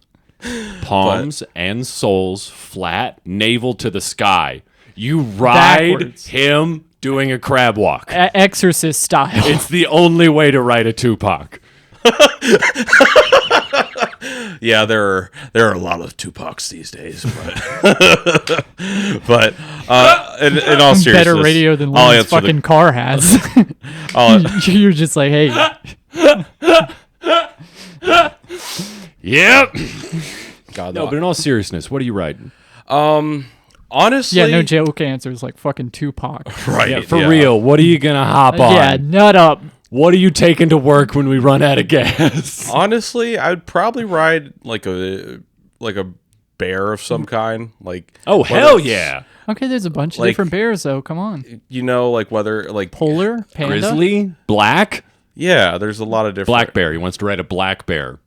Palms and soles flat, navel to the sky. You ride Backwards. him doing a crab walk. Exorcist style. It's the only way to ride a Tupac. yeah, there are a lot of Tupacs these days, but but in all seriousness, Better radio than I'll Lynn's answer fucking car has. You're just like, hey, Yep. God, No, but in all seriousness, what are you riding? honestly, yeah, no joke answers like fucking Tupac. right? Yeah, for real. What are you gonna hop on? Yeah, nut up. What are you taking to work when we run out of gas? Honestly, I'd probably ride like a bear of some kind, like Oh, whether hell it's, yeah. Okay, there's a bunch of Like- different bears though. Come on, You know, like whether like polar, panda, Grizzly? Black? yeah, there's a lot of different Black bear. He wants to ride a black bear.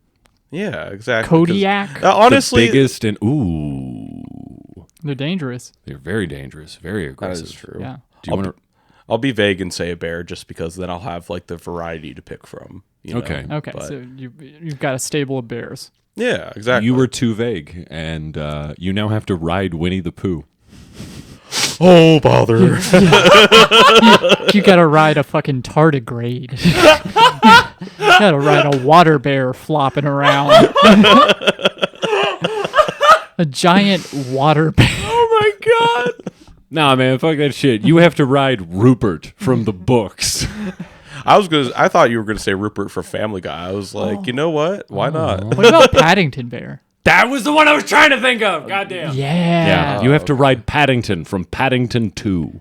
Yeah, exactly. 'cause, Kodiak. honestly, The biggest and ooh. They're dangerous. They're very dangerous, very that aggressive. is true. Yeah. Do you want to I'll be vague and say a bear just because then I'll have like the variety to pick from. You know? Okay. Okay, But- so you've got a stable of bears. Yeah, exactly. You were too vague, and you now have to ride Winnie the Pooh. oh bother. You gotta ride a fucking tardigrade. You gotta ride a water bear flopping around. A giant water bear. Oh my god! Nah, man, fuck that shit. You have to ride Rupert from the books. I thought you were gonna say Rupert for Family Guy. I was like, you know what? Why not? What about Paddington Bear? That was the one I was trying to think of. Goddamn. Yeah. Yeah, you have to ride Paddington from Paddington 2.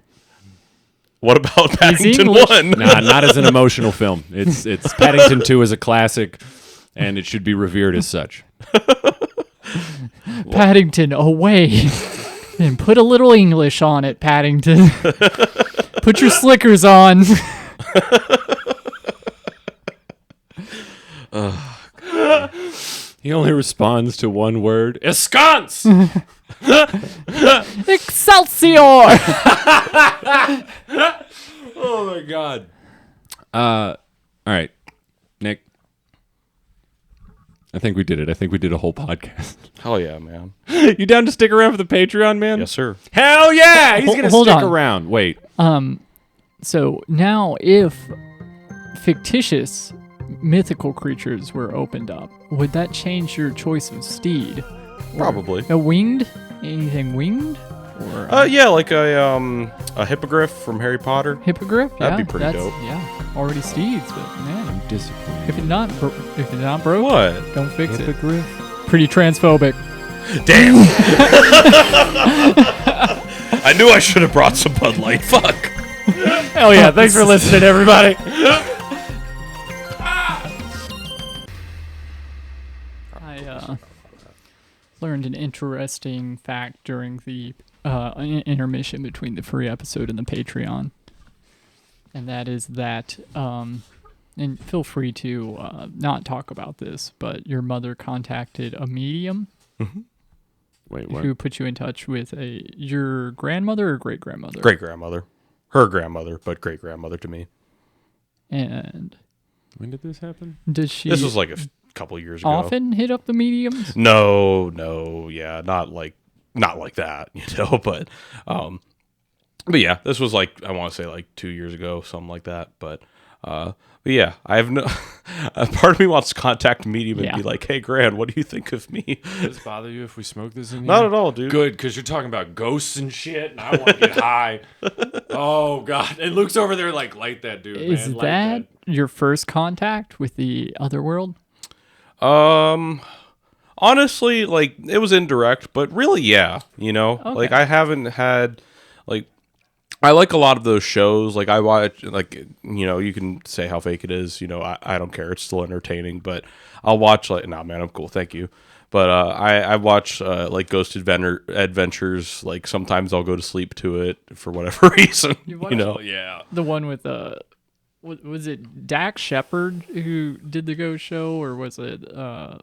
What about Paddington English? 1? Nah, not as an emotional film. It's Paddington 2 is a classic, and it should be revered as such. Paddington, away. And put a little English on it, Paddington. Put your slickers on. He only responds to one word: ensconce. Excelsior! Oh my god. All right, Nick. I think we did it. I think we did a whole podcast. Hell yeah, man. You down to stick around for the Patreon, man? Yes, sir. Hell yeah! He's gonna Hold stick on. around. Wait. So now, if fictitious mythical creatures were opened up, would that change your choice of steed? Probably. A winged? Anything winged? Or Yeah, like a hippogriff from Harry Potter. hippogriff? that'd Yeah, be pretty dope. Yeah, already steeds, but man, Disappointed. if it's not broke, What? don't fix it. Hippogriff? Pretty transphobic. Damn. I knew I should have brought some Bud Light. Fuck. Hell yeah! Thanks for listening, everybody. I learned an interesting fact during the intermission between the free episode and the Patreon, and that is that, and feel free to not talk about this, but your mother contacted a medium Wait, what? who put you in touch with your grandmother or great grandmother, Great grandmother. Her grandmother, but great grandmother to me. and When did this happen? does she This was like a couple years ago. often hit up the mediums? No, yeah, not like that, you know, but yeah, this was like, I want to say like 2 years ago, something like that, but But yeah, I have no. A part of me wants to contact Medium and Yeah. be like, "Hey, Gran, what do you think of me?" Does it bother you if we smoke this in here? Not at all, dude. Good, because you're talking about ghosts and shit, and I want to get high. Oh God! And Luke's over there like, light that dude, Is man. Light that your first contact with the other world? Honestly, like it was indirect, but really, yeah. Like Okay. I haven't had like. I like a lot of those shows. Like I watch, like you can say how fake it is. I don't care. It's still entertaining. But I'll watch like, nah, man, I'm cool. Thank you. But I watch like Ghost Adventures. Like sometimes I'll go to sleep to it for whatever reason. You watched yeah. the one with was it Dax Shepard who did the Ghost Show, or was it Nah,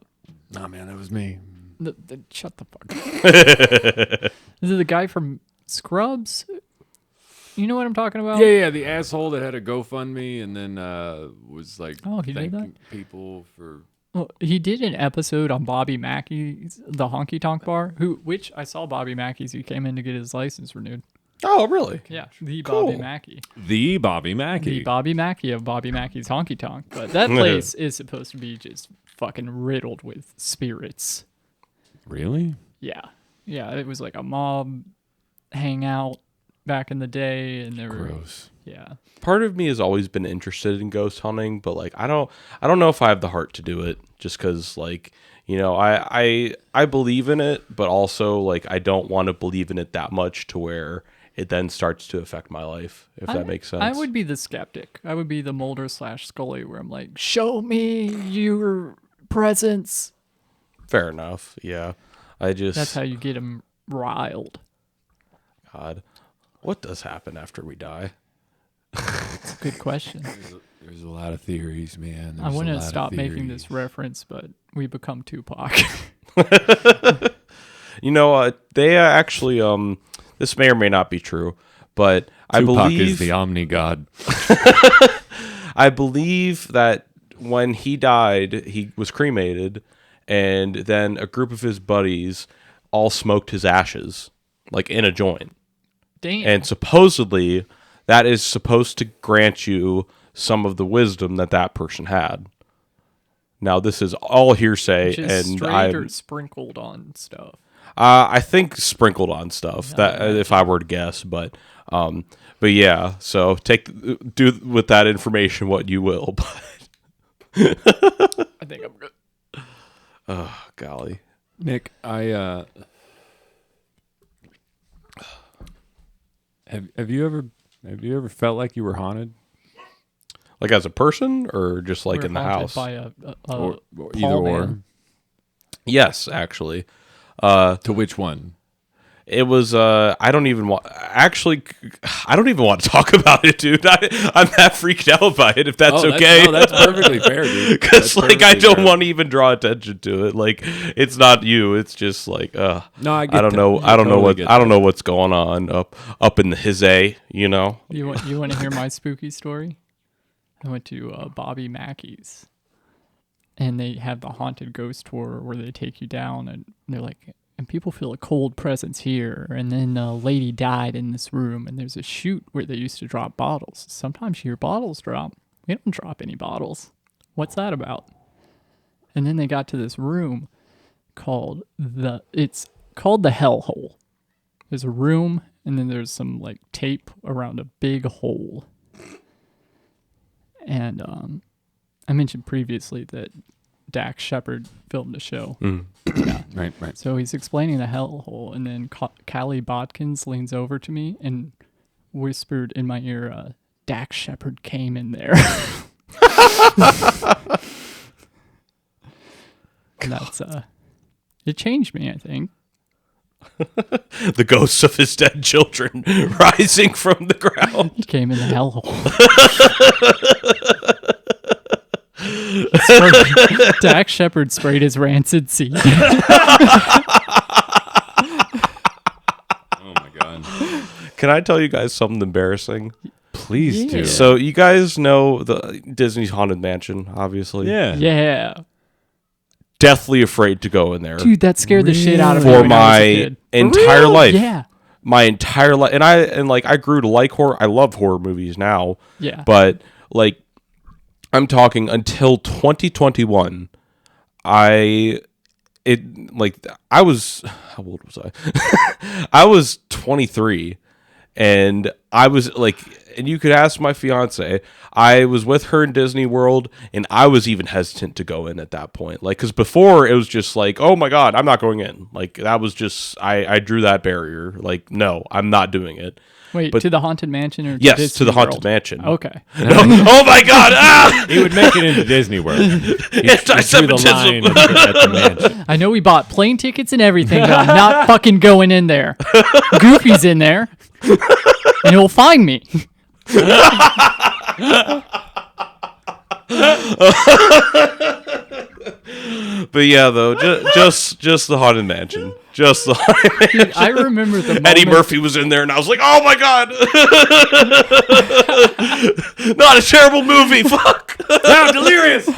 man, that was me. shut the fuck up. Is it the guy from Scrubs? You know what I'm talking about? Yeah, the asshole that had a GoFundMe and then was like He did thanking people for. Well, he did an episode on Bobby Mackey's The Honky Tonk Bar, which I saw Bobby Mackey's. He came in to get his license renewed. Oh, really? Yeah, the Cool. Bobby Mackey. The Bobby Mackey. The Bobby Mackey of Bobby Mackey's Honky Tonk. But that place is supposed to be just fucking riddled with spirits. Really? Yeah. Yeah, it was like a mob hangout back in the day, and there were Gross. yeah. Part of me has always been interested in ghost hunting, but like I don't know if I have the heart to do it. Just because like I believe in it, but also like I don't want to believe in it that much to where it then starts to affect my life. If that makes sense. I would be the skeptic. I would be the Mulder / Scully, where I'm like, show me your presence. Fair enough. Yeah. That's how you get them riled. God. What does happen after we die? It's a good question. There's a lot of theories, man. I want to stop making this reference, but we become Tupac. They actually this may or may not be true, but I Tupac believe is the omni god. I believe that when he died, he was cremated, and then a group of his buddies all smoked his ashes, like in a joint. Damn. And supposedly, that is supposed to grant you some of the wisdom that person had. Now, this is all hearsay, Which is and straight or sprinkled on stuff. I think sprinkled on stuff. That if I were to guess, but yeah. So do with that information what you will. But I think I'm good. oh golly, Nick, I have you ever felt like you were haunted? like as a person or just like We're in the haunted house? By a Or Paul either or. man. Yes, actually. To which one? It was I don't even want to talk about it, dude. I'm that freaked out by it if that's okay. That's perfectly fair, dude. Because That's like I perfectly don't fair. want to even draw attention to it. Like it's not you. It's just like No, I I get don't that. know. I I don't know totally what get I don't know what's going on up in the his A. You want to hear my spooky story? I went to Bobby Mackey's, and they have the haunted ghost tour where they take you down, and they're like, and people feel a cold presence here, and then a lady died in this room, and there's a chute where they used to drop bottles. Sometimes you hear bottles drop. We don't drop any bottles. What's that about? And then they got to this room called the hellhole. There's a room, and then there's some like tape around a big hole. And I mentioned previously that Dax Shepard filmed a show. Yeah. Right. So he's explaining the hellhole, and then Callie Bodkins leans over to me and whispered in my ear, Dax Shepard came in there. And that's it changed me, I think. The ghosts of his dead children rising from the ground. He came in the hellhole. Dax Shepard sprayed his rancid seed. Oh my god. Can I tell you guys something embarrassing? Please do. Yeah. So you guys know the Disney's Haunted Mansion, obviously. Yeah. Yeah. Deathly afraid to go in there Dude, that scared the shit out of me for when I was a my kid. entire real? life. Yeah. My entire life, and I grew to like horror. I love horror movies now. Yeah. But like I'm talking until 2021. I was, how old was I? I was 23, and I was like, and you could ask my fiance. I was with her in Disney World, and I was even hesitant to go in at that point. Like, because before it was just like, oh my God, I'm not going in. Like, that was just, I drew that barrier. Like, no, I'm not doing it. Wait, But- to the Haunted Mansion or Yes, Disney to the World? Haunted Mansion. Okay. No. Oh my God! Ah! He would make it into Disney World. He drew the Anti-Semitism. line at the mansion. I know we bought plane tickets and everything, but I'm not fucking going in there. Goofy's in there, and he'll find me. But yeah, though, just the Haunted Mansion. Just the Haunted Mansion. I remember the moment. Eddie Murphy was in there, and I was like, "Oh my God, not a terrible movie! Fuck, No, delirious.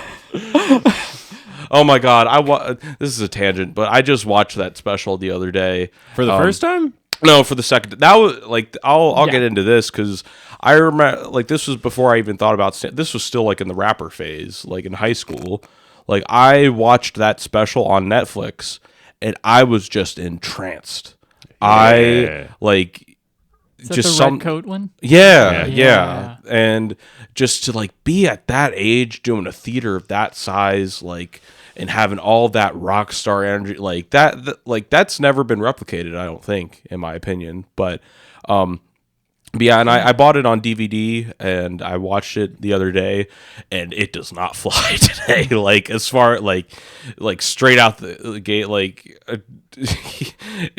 oh my God!" This is a tangent, but I just watched that special the other day For the first time? No, for the second. That was like I'll Yeah. get into this because I remember like this was before I even thought about this was still like in the rapper phase, like in high school. Like I watched that special on Netflix, and I was just entranced. I like Is that just the some red coat one? Yeah, Yeah. yeah, and just to like be at that age doing a theater of that size, like, and having all that rock star energy, like like that's never been replicated, I don't think, in my opinion. But yeah, and I bought it on DVD and I watched it the other day, and it does not fly today. Like as far like straight out the gate, like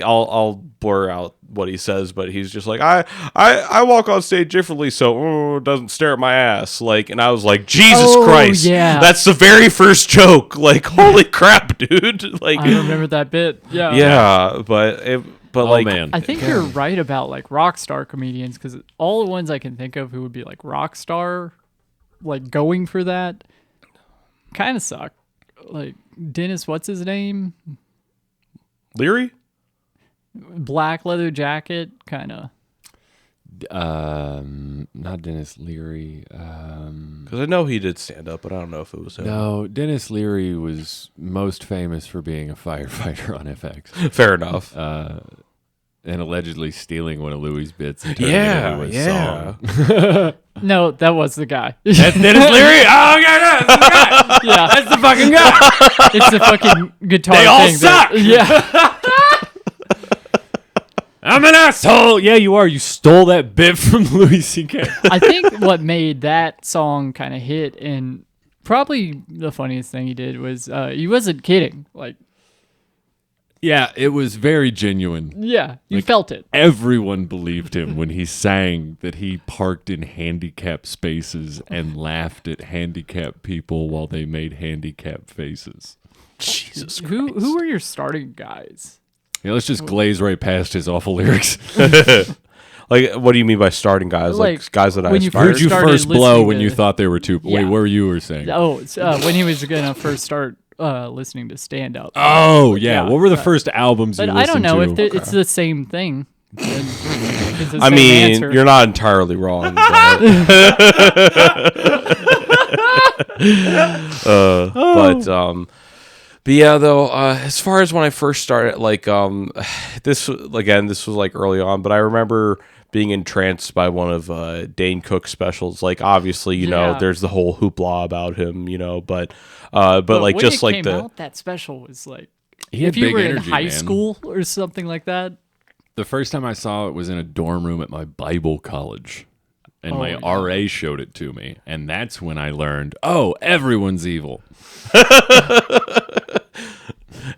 I'll blur out what he says, but he's just like I walk on stage differently, so it doesn't stare at my ass. Like, and I was like, Jesus Oh, Christ, yeah. that's the very first joke. Like, holy crap, dude. Like, I remember that bit. Yeah. yeah, but Oh, like, man. I think you're right about like rock star comedians because all the ones I can think of who would be like rock star, like going for that, kind of suck. Like Dennis, what's his name? Leary. Black leather jacket, kind of. Not Dennis Leary. Because I know he did stand up, but I don't know if it was him. No, Dennis Leary was most famous for being a firefighter on FX. Fair enough. And allegedly stealing one of Louis' bits and turning Yeah, it into a yeah. song. No, that was the guy. That's Dennis Leary? Oh, okay, no, that's the guy. Yeah, That's the fucking guy. it's the fucking guitar They all thing. suck. Yeah. I'm an asshole. Yeah, you are. You stole that bit from Louis C.K. I think what made that song kind of hit, and probably the funniest thing he did was he wasn't kidding. Like, Yeah, it was very genuine. yeah, you felt it. Everyone believed him when he sang that he parked in handicapped spaces and laughed at handicapped people while they made handicapped faces. Jesus. Who were your starting guys? Yeah, let's just glaze right past his awful lyrics. Like, what do you mean by starting guys? Like guys that I when you aspired Who'd you started first blow listening when to- you thought they were too? Wait, Yeah. what were you were saying? Oh, it's, when he was gonna first start listening to stand up. Oh, yeah. Yeah, What were the first albums you But listened I don't know to? if it's the same thing. It's the I same mean, answer. you're not entirely wrong. But yeah, though, as far as when I first started, like, this was like early on, but I remember being entranced by one of Dane Cook's specials. Like, obviously, you know, Yeah. there's the whole hoopla about him, you know, but like when just it like came the out, that special was like He had if you big were in energy, high man. school or something like that. The first time I saw it was in a dorm room at my Bible college. And Oh, my yeah. RA showed it to me. And that's when I learned, oh, everyone's evil.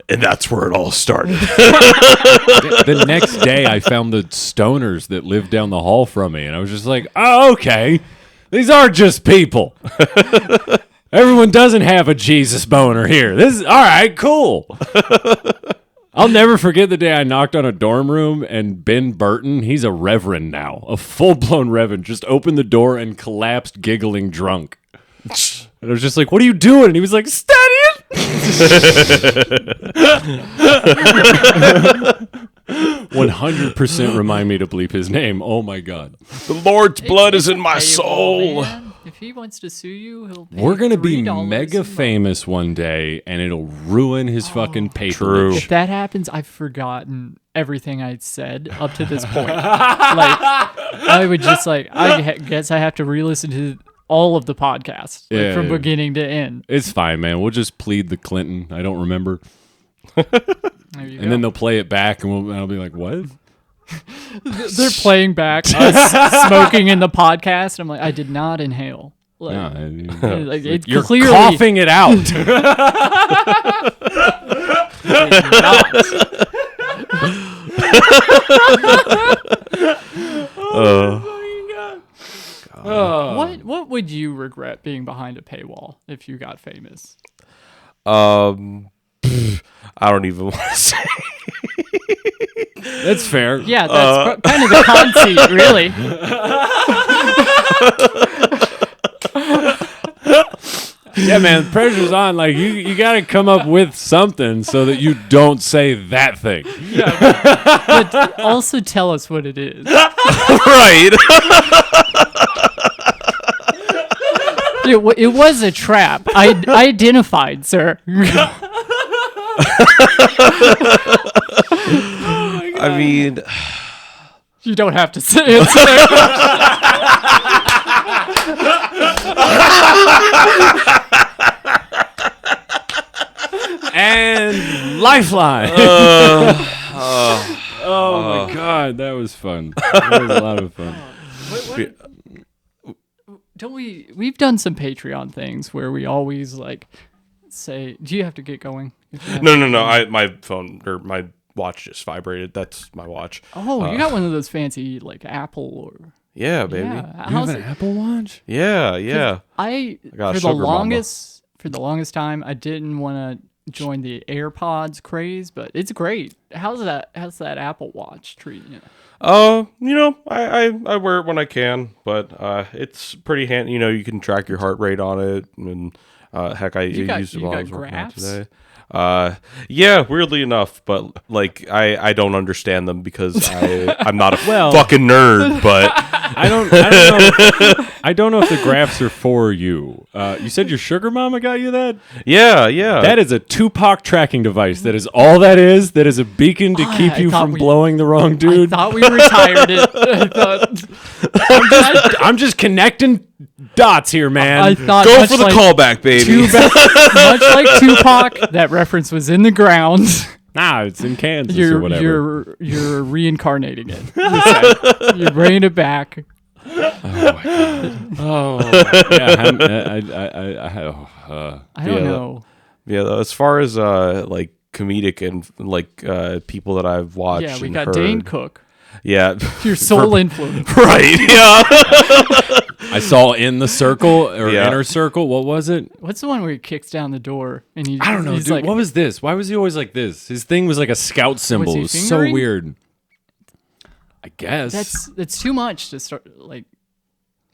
and that's where it all started. The next day, I found the stoners that lived down the hall from me. And I was just like, oh, okay. These are just people. Everyone doesn't have a Jesus boner here. This is, all right, cool. I'll never forget the day I knocked on a dorm room and Ben Burton, he's a reverend now, a full-blown reverend, just opened the door and collapsed giggling drunk. And I was just like, what are you doing? And he was like, studying. 100% remind me to bleep his name. Oh my God. The Lord's blood is in my Hey, soul. man, if he wants to sue you, he'll pay We're gonna be $3 mega a month. famous one day, and it'll ruin his fucking patronage. True. If that happens, I've forgotten everything I said up to this point. I would just guess I have to re-listen to all of the podcasts from beginning to end. It's fine, man. We'll just plead the Clinton. I don't remember. There you go. And then they'll play it back, and I'll be like, what? They're playing back us smoking in the podcast. I'm like, I did not inhale. Like, it's You're clearly coughing it out. What would you regret being behind a paywall if you got famous? I don't even want to say. That's fair. Yeah, that's kind of the conceit, really. Yeah, man, pressure's on. Like, you got to come up with something so that you don't say that thing. But also tell us what it is. Right. It was a trap. I identified, sir. I mean, You don't have to say it, sir. And Lifeline. Oh my God, that was fun. That was a lot of fun. Don't we've done some Patreon things where we always like say, do you have to get going? no. My phone or my watch just vibrated. That's my watch. Oh, you got one of those fancy like Apple or Yeah, baby. yeah. You How's have an it? Apple Watch? Yeah. I got a for the sugar mama. for the longest time I didn't want to join the AirPods craze, but it's great. How's that Apple Watch treating you? You know, I wear it when I can, but it's pretty handy. You know, you can track your heart rate on it, and heck, I used it while I was working out today. Yeah, weirdly enough, but like I don't understand them because I'm not a fucking nerd, but I don't know if the graphs are for you. You said your sugar mama got you that? yeah. That is a Tupac tracking device. That is all that is. That is a beacon to keep I you thought from we- blowing the wrong dude. I thought we retired it. I thought I'm just connecting dots here, man. I thought Go much for the like callback, baby. much like Tupac, that reference was in the ground. Nah, it's in Kansas or whatever. You're reincarnating it. You're bringing it back. Oh, I don't Yeah. know. Yeah, as far as like comedic and like people that I've watched. Yeah, we and got heard, Dane Cook, Yeah, your sole influence. right. Yeah. I saw In the Circle or Yeah. Inner Circle. What was it? What's the one where he kicks down the door and he? I don't know, he's dude. like, What was this? Why was he always like this? His thing was like a scout symbol. he It was so fingering? weird. I guess That's too much to start like.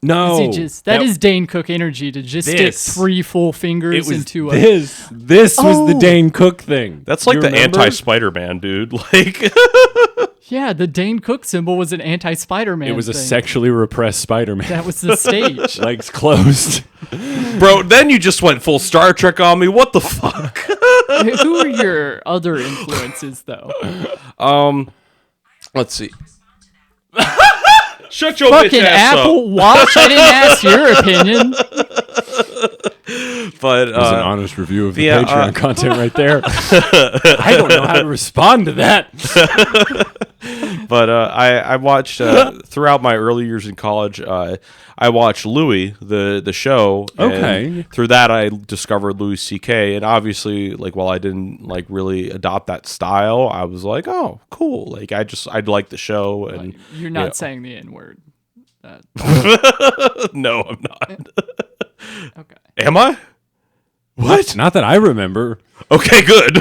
no. Is he just that is Dane Cook energy to just stick This. 3 full fingers It was into a. this. This was the Oh. Dane Cook thing. That's like You the remember? anti-Spider-Man, dude. Like, Yeah, the Dane Cook symbol was an anti-Spider-Man. It was a thing. sexually repressed Spider-Man. That was the stage. Legs closed. bro, then you just went full Star Trek on me. What the fuck? Who are your other influences, though? Let's see. Shut your Fucking bitch ass Apple Watch. I didn't ask your opinion. up. But That was an honest review of the yeah, Patreon content right there. I don't know how to respond to that. But I watched throughout my early years in college. I watched Louis the show. Okay. And through that, I discovered Louis C.K. And obviously, like while I didn't like really adopt that style, I was like, oh, cool. Like I liked the show. And You're not yeah. saying the N-word. No, I'm not. Okay. Am I? What? Not that I remember. Okay, good.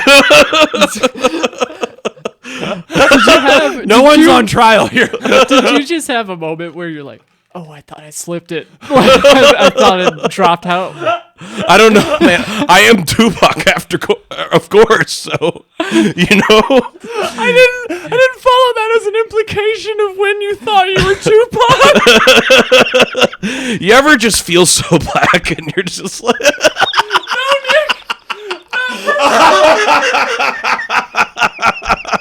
Did No one's on trial here. you just have a moment where you're like, Oh, I thought I slipped it. I thought it dropped out. I don't know, man. I am Tupac of course. So, you know, I didn't follow that as an implication of when you thought you were Tupac. you ever just feel so black and you're just like,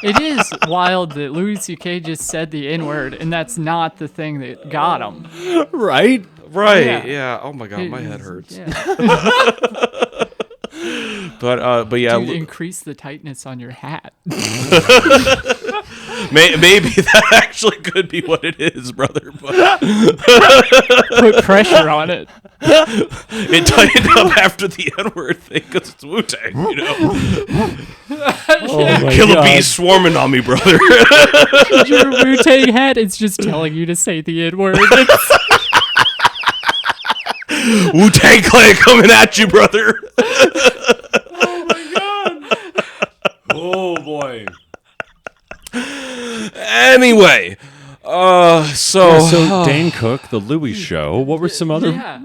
It is wild that Louis C.K. just said the N-word, and that's not the thing that got him. Right? right? Yeah. Yeah. Oh my god, my head hurts. Yeah. But yeah, Dude, increase the tightness on your hat. maybe that actually could be what it is, brother. But Put pressure on it. it tightened up after the N-word thing because it's Wu-Tang, you know. Killer bees swarming on me, brother. Your Wu-Tang hat, it's just telling you to say the N-word. Wu-Tang Clan coming at you, brother. Oh boy. Anyway, So Dane Cook, the Louis Show. What were some other? Yeah.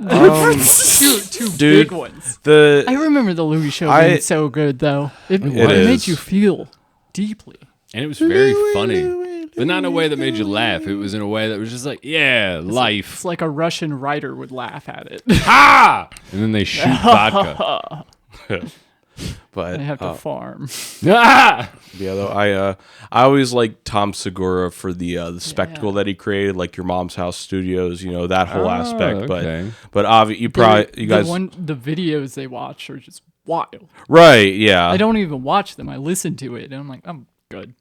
Two dude, big ones. the I remember the Louis Show I- being so good, though. It is. made you feel deeply. And it was very funny, but not in a way that made you laugh. It was in a way that was just like, yeah, life. It's like a Russian writer would laugh at it. Ha! And then they shoot vodka. but I have to farm. Ah! yeah, though I always liked Tom Segura for the spectacle that he created, like Your Mom's House Studios, you know, that whole aspect. okay. But you guys, The videos they watch are just wild. right? Yeah, I don't even watch them. I listen to it, and I'm like, I'm good.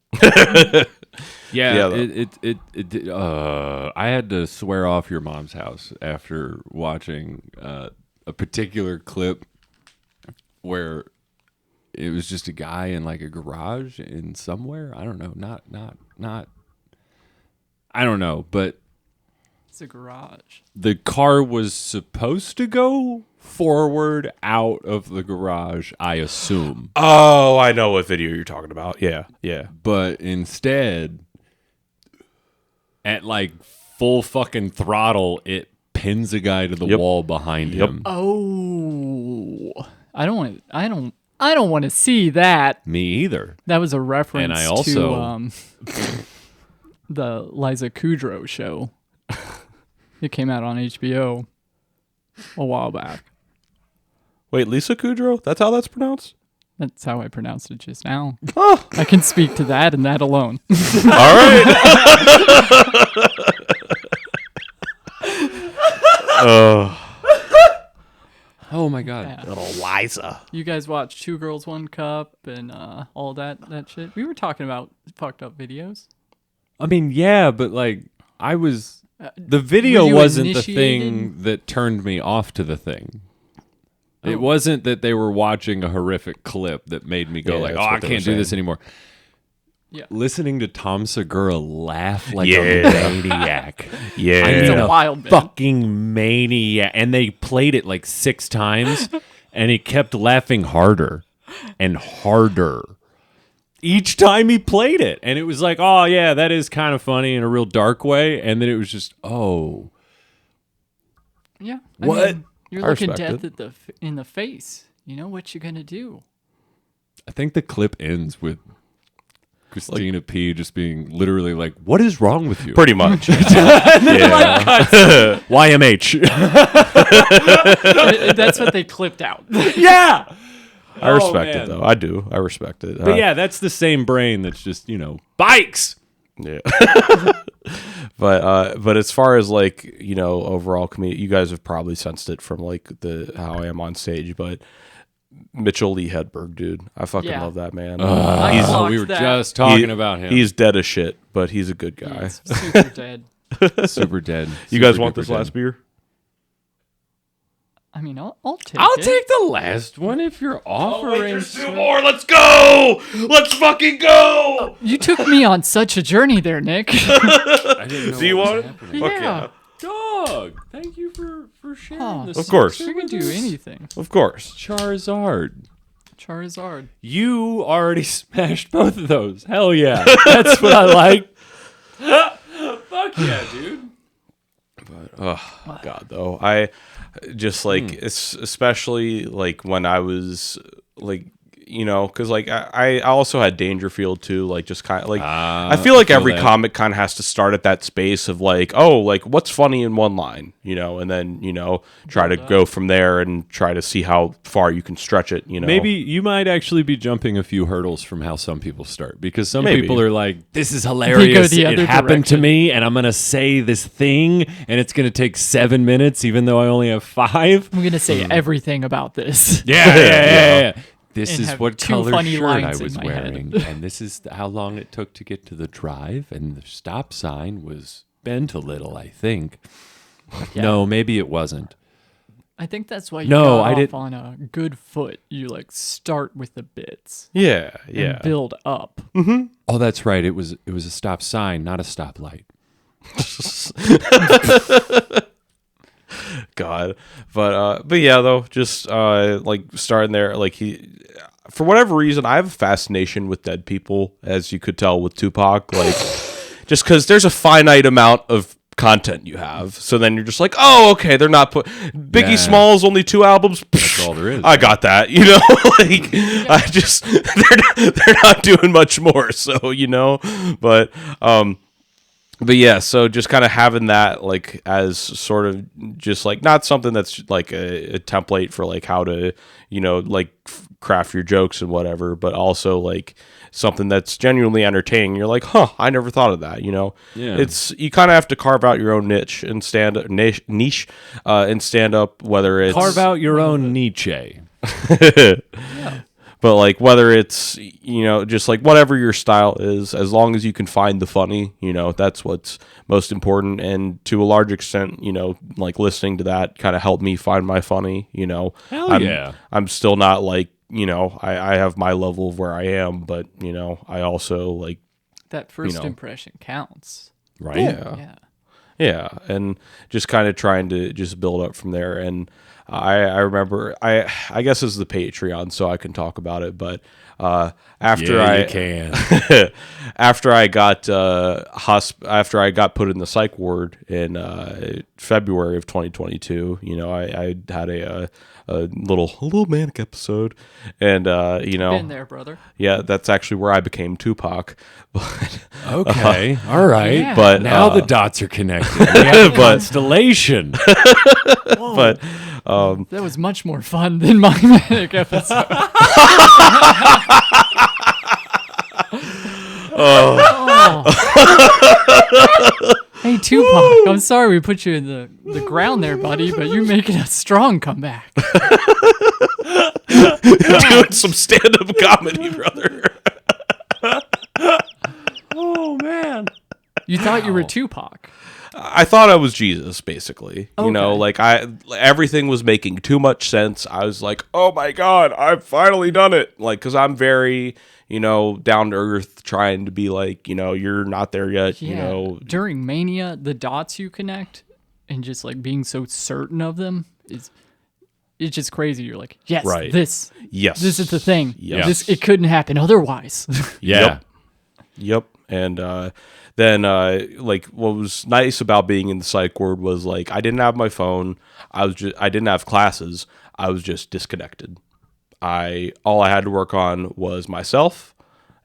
Yeah, Yeah, I had to swear off Your Mom's House after watching a particular clip where it was just a guy in like a garage in somewhere. I don't know, not. I don't know, but It's a garage. the car was supposed to go forward out of the garage, I assume. Oh, I know what video you're talking about. Yeah. But instead, at like full fucking throttle, it pins a guy to the Yep. wall behind him. Oh, I don't want to see that. Me either. That was a reference And I also- to the Liza Kudrow show. It came out on HBO a while back. Wait, Lisa Kudrow? That's how that's pronounced? That's how I pronounced it just now. I can speak to that and that alone. All right. Oh my god. Yeah. Little Liza. You guys watch Two Girls, One Cup and all that shit? We were talking about fucked up videos. I mean, yeah, but like the video were you wasn't the initiated? thing that turned me off to the thing. It wasn't that they were watching a horrific clip that made me go Yeah, like, that's "Oh, I what they were can't do this saying. anymore." Yeah. Listening to Tom Segura laugh like Yeah. a maniac. Yeah. I It's mean, a wild man. fucking maniac. And they played it like 6 times, and he kept laughing harder and harder each time he played it. And it was like, oh, yeah, that is kind of funny in a real dark way. And then it was just, oh. Yeah. What? mean, you're I looking respect death in the face. You know what you're gonna do. I think the clip ends with Christina P. just being literally like, what is wrong with you? Pretty much. Yeah. YMH. That's what they clipped out. Yeah. I respect man. it, though. I do. I respect it. But yeah, that's the same brain that's just, bikes. Yeah. But as far as like, you know, overall comedy, you guys have probably sensed it from like how I am on stage, but Mitchell Lee Hedberg, dude. I fucking Yeah. love that man. I clocked we were that. just talking about him. He's dead as shit, but he's a good guy. He's super dead. super dead. You guys Super want duper this dead. last beer? I mean, I'll take I'll it. take the last one if you're offering. more. Let's go. Let's fucking go. You took me on such a journey there, Nick. I didn't know Do you what want was it? happening. Yeah. Dog, thank you for sharing Huh. this. Of course. We can do anything. Of course. Charizard. Charizard. You already smashed both of those. Hell yeah. That's what I like. Fuck yeah, dude. Oh God, though I just like especially like when I was like because like I also had Dangerfield too, like just kind of like I feel like every comic kind of has to start at that space of like, oh, like what's funny in one line, and then try to go from there and try to see how far you can stretch it. Maybe you might actually be jumping a few hurdles from how some people start, because some people are like, this is hilarious, it happened to me, and I'm gonna say this thing and it's gonna take 7 minutes even though I only have 5. I'm gonna say everything about this. Yeah. This And is have what two color funny shirt I lines in was my wearing, head. and this is how long it took to get to the drive, and the stop sign was bent a little, I think. Yeah. No, maybe it wasn't. I think that's why you No, got I off didn't- on a good foot. You like start with the bits Yeah. and build up. Oh, that's right. It was a stop sign, not a stoplight. God, but yeah, though, just like starting there, like for whatever reason, I have a fascination with dead people, as you could tell with Tupac, like just because there's a finite amount of content you have, so then you're just like, oh, okay, they're not Biggie Smalls only 2 albums. That's all there is. I got that, like I just they're not doing much more, so but yeah, so just kind of having that like as sort of just like not something that's like a template for like how to like craft your jokes and whatever, but also like something that's genuinely entertaining. You're like, huh, I never thought of that. Yeah. It's you kind of have to carve out your own niche and stand and stand up. Whether it's Carve out your own Nietzsche. But like whether it's just like whatever your style is, as long as you can find the funny, that's what's most important. And to a large extent, like listening to that kind of helped me find my funny. I'm still not like I have my level of where I am, but I also like That first impression counts. Right? Yeah, and just kind of trying to just build up from there. And I remember I guess this is the Patreon, so I can talk about it. But after after I got after I got put in the psych ward in February of 2022, I had a little manic episode, and Been there, brother. yeah, that's actually where I became Tupac. But Okay. All right. Yeah. but Now the dots are connected. We have a constellation. but That was much more fun than my manic episode. Hey, Tupac, I'm sorry we put you in the ground there, buddy, but you're making a strong comeback. doing some stand-up comedy, brother. Oh, man. You thought you were Tupac. I thought I was Jesus, basically. Okay. Like everything was making too much sense. I was like, oh my God, I've finally done it. Like, cause I'm very, down to earth, trying to be like, you're not there yet, Yeah. During Mania, the dots you connect and just like being so certain of them it's just crazy. You're like, yes, Right. this is the thing. Yes. It couldn't happen otherwise. Yeah. Yep. And then like what was nice about being in the psych ward was like I didn't have my phone. I didn't have classes. I was just disconnected. All I had to work on was myself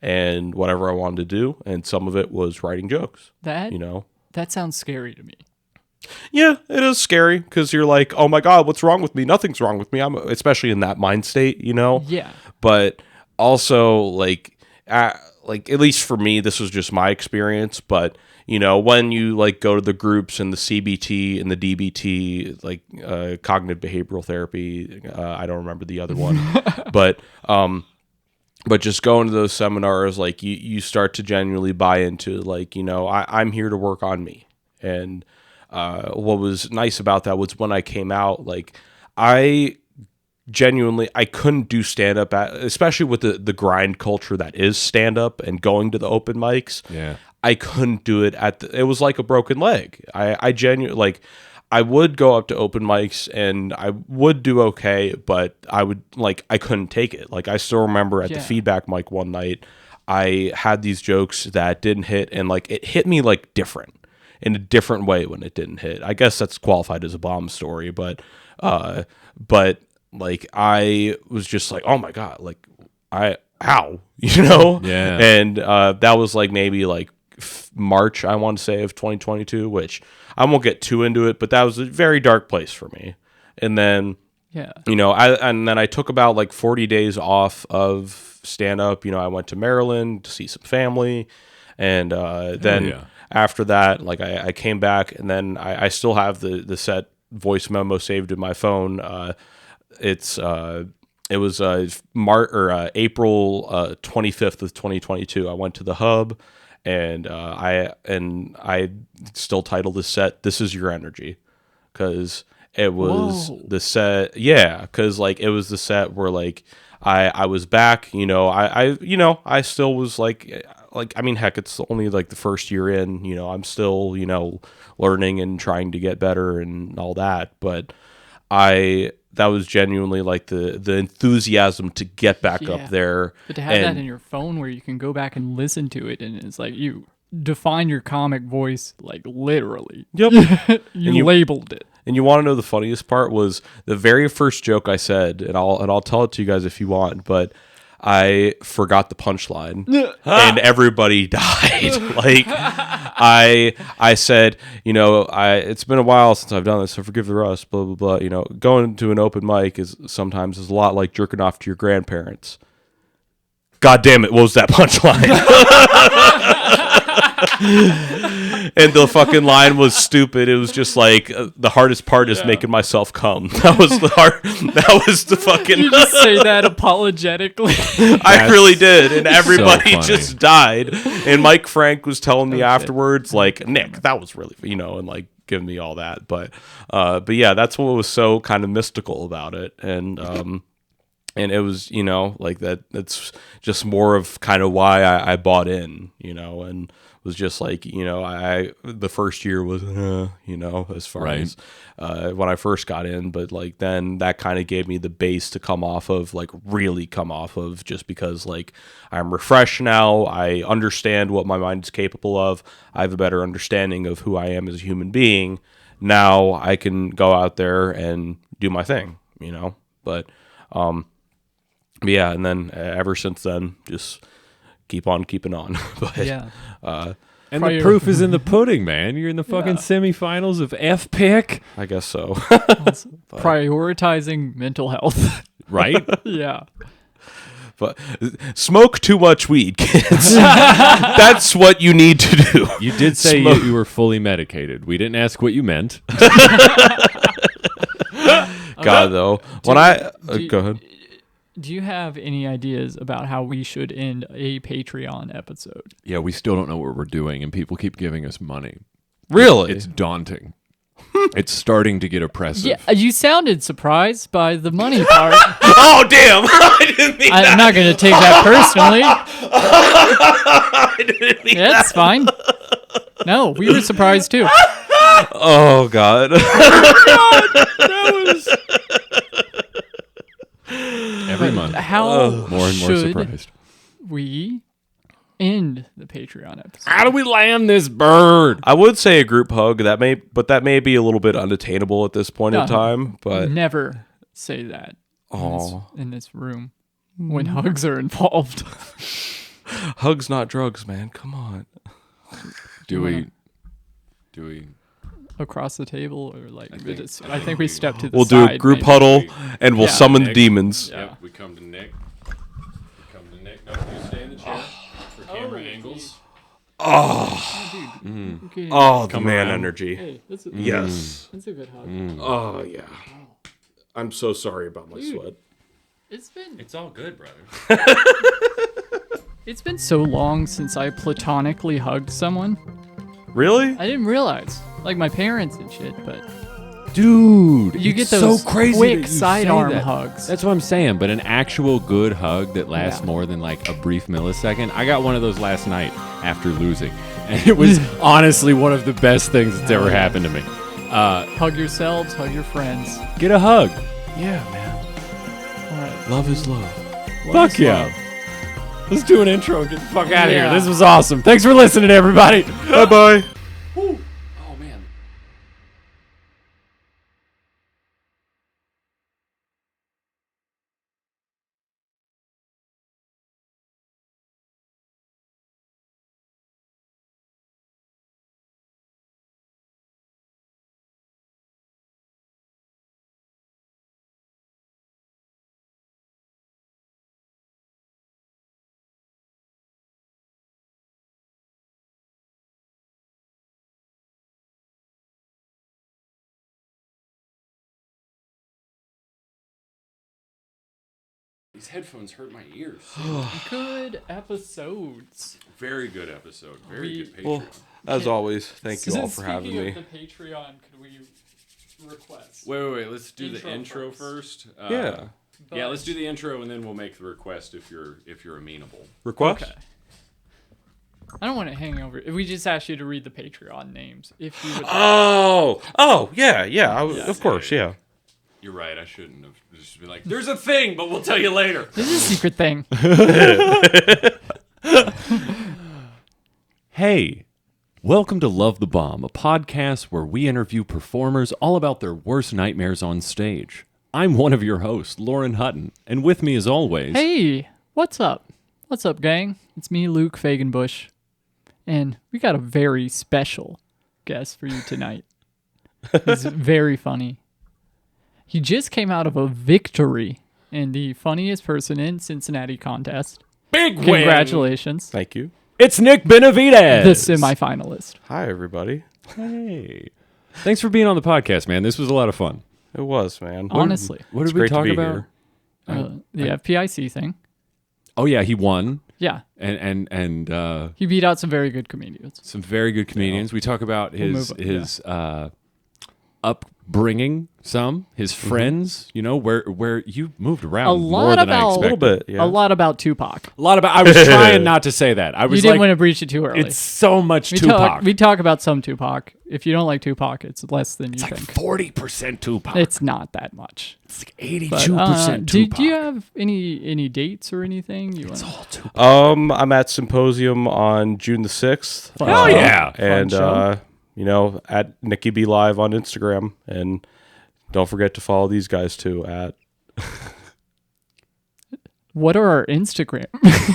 and whatever I wanted to do, and some of it was writing jokes. That sounds scary to me. Yeah, it is scary because you're like, oh my God, what's wrong with me? Nothing's wrong with me. I'm especially in that mind state, Yeah. But also like at least for me, this was just my experience. But when you like go to the groups and the CBT and the DBT, like cognitive behavioral therapy, I don't remember the other one, but just going to those seminars, like you start to genuinely buy into like I'm here to work on me. And what was nice about that was when I came out, like I couldn't do stand up, especially with the grind culture that is stand up and going to the open mics. Yeah. I couldn't do it it was like a broken leg. I genuinely like I would go up to open mics and I would do okay, but I couldn't take it. Like I still remember at the feedback mic one night, I had these jokes that didn't hit, and like it hit me like different. in a different way when it didn't hit. I guess that's qualified as a bomb story, but like I was just like, oh my God, like how, Yeah. And that was like maybe like March, I want to say, of 2022, which I won't get too into it, but that was a very dark place for me. And then, Yeah. and then I took about like 40 days off of stand up. I went to Maryland to see some family. And then yeah. after that, like I came back, and then I still have the set voice memo saved in my phone. It was April 25th of 2022. I went to the Hub, and I still titled the set "This Is Your Energy," because it was Whoa. the set. Yeah, because like it was the set where like I was back. I still was like I mean, heck, it's only like the first year in. I'm still learning and trying to get better and all that, but that was genuinely like the enthusiasm to get back Yeah. up there. But to have that in your phone where you can go back and listen to it, and it's like you define your comic voice like literally. Yep. you labeled it. And you want to know the funniest part was the very first joke I said, and I'll tell it to you guys if you want, but I forgot the punchline and everybody died. Like I said, it's been a while since I've done this, so forgive the rust, blah, blah, blah. Going to an open mic is a lot like jerking off to your grandparents. God damn it, what was that punchline? And the fucking line was stupid. It was just like the hardest part is making myself come. That was the fucking. You just say that apologetically. I really did, and everybody funny. just died. And Mike Frank was telling me afterwards, like, Nick, that was really, and like giving me all that. But yeah, that's what was so kind of mystical about it, and it was, like that. That's just more of kind of why I bought in, and was just like, the first year was, as far Right. as when I first got in, but like then that kind of gave me the base to come off of, like really come off of, just because like I'm refreshed now. I understand what my mind is capable of. I have a better understanding of who I am as a human being. Now I can go out there and do my thing, but yeah, and then ever since then, just keep on keeping on. But Yeah. And the proof is in the pudding, man. You're in the fucking semifinals of F-Pick, I guess so. Prioritizing mental health. right? Yeah. But smoke too much weed, kids. That's what you need to do. You did say you were fully medicated. We didn't ask what you meant. God, though. Go ahead. Do you have any ideas about how we should end a Patreon episode? Yeah, we still don't know what we're doing, and people keep giving us money. Really? It's daunting. It's starting to get oppressive. Yeah, you sounded surprised by the money part. Oh, damn. I didn't mean I'm not going to take that personally. I didn't mean Yeah, it's fine. No, we were surprised too. Oh, God. Every month. How More and more should surprised. we end the Patreon episode? How do we land this bird? I would say a group hug, that may be a little bit unattainable at this point in No. time, but Never say that oh, in this room when hugs are involved. hugs not drugs, man. Come on. Do we? Across the table, or like I think we step to the We'll side. do a group maybe. huddle, and we'll Yeah. summon the Nick. demons. Yeah. Yep, we come to Nick. No, you stay in the chair for camera angles. Okay. Oh, the Come man around. energy. Hey, that's a, Yes. that's a good hug. Oh, yeah. I'm so sorry about my sweat. It's all good, brother. It's been so long since I platonically hugged someone. Really? I didn't realize, like my parents and shit, but Dude, you get it's those so crazy quick that you sidearm say that. hugs. That's what I'm saying. But an actual good hug that lasts Yeah. more than like a brief millisecond. I got one of those last night after losing, and it was honestly one of the best things that's ever happened to me. Hug yourselves, hug your friends. Get a hug. Yeah, man. All right. Love is love. Fuck yeah. Let's do an intro and get the fuck out of here. Yeah. This was awesome. Thanks for listening, everybody. Bye-bye. These headphones hurt my ears. Good episodes. Very good episode. Very good Patreon. Well, as always, thank you all for having me. Speaking of the Patreon, could we request? Wait. Let's do the Intro intro first. first. Yeah. Yeah, let's do the intro and then we'll make the request if you're amenable. Request? Okay. I don't want it hanging over. If we just asked you to read the Patreon names, if you would. Yeah. Of course, yeah. You're right. I shouldn't have just been like, "There's a thing, but we'll tell you later." This is a secret thing. Hey, welcome to Love the Bomb, a podcast where we interview performers all about their worst nightmares on stage. I'm one of your hosts, Lauren Hutton, and with me as always... Hey, what's up? What's up, gang? It's me, Luke Fagenbush. And we got a very special guest for you tonight. He's very funny. He just came out of a victory in the funniest person in Cincinnati contest. Big win! Congratulations. Thank you. It's Nick Benevides! The semifinalist. Hi, everybody. Hey. Thanks for being on the podcast, man. This was a lot of fun. It was, man. Honestly. What It's did we great to talk be about? here. The FPIC thing. Oh, yeah, he won. Yeah. And He beat out some very good comedians. some very good comedians. We talk about his move on, upbringing, his friends. You know where you moved around A more lot than I about- expected. A little bit, yeah. A lot about Tupac. A lot about. I was trying not to say that. I was You didn't like, want to breach it too early. it's so much we Tupac. talk about some Tupac. If you don't like Tupac, it's less than you it's like think. 40% Tupac. It's not that much. It's like But, 82% Tupac. do you have any dates or anything? It's all Tupac. I'm at Symposium on June the 6th. Fun Hell show. yeah. And, show. at Nicky B Live on Instagram. And don't forget to follow these guys, too, at... What are our Instagram?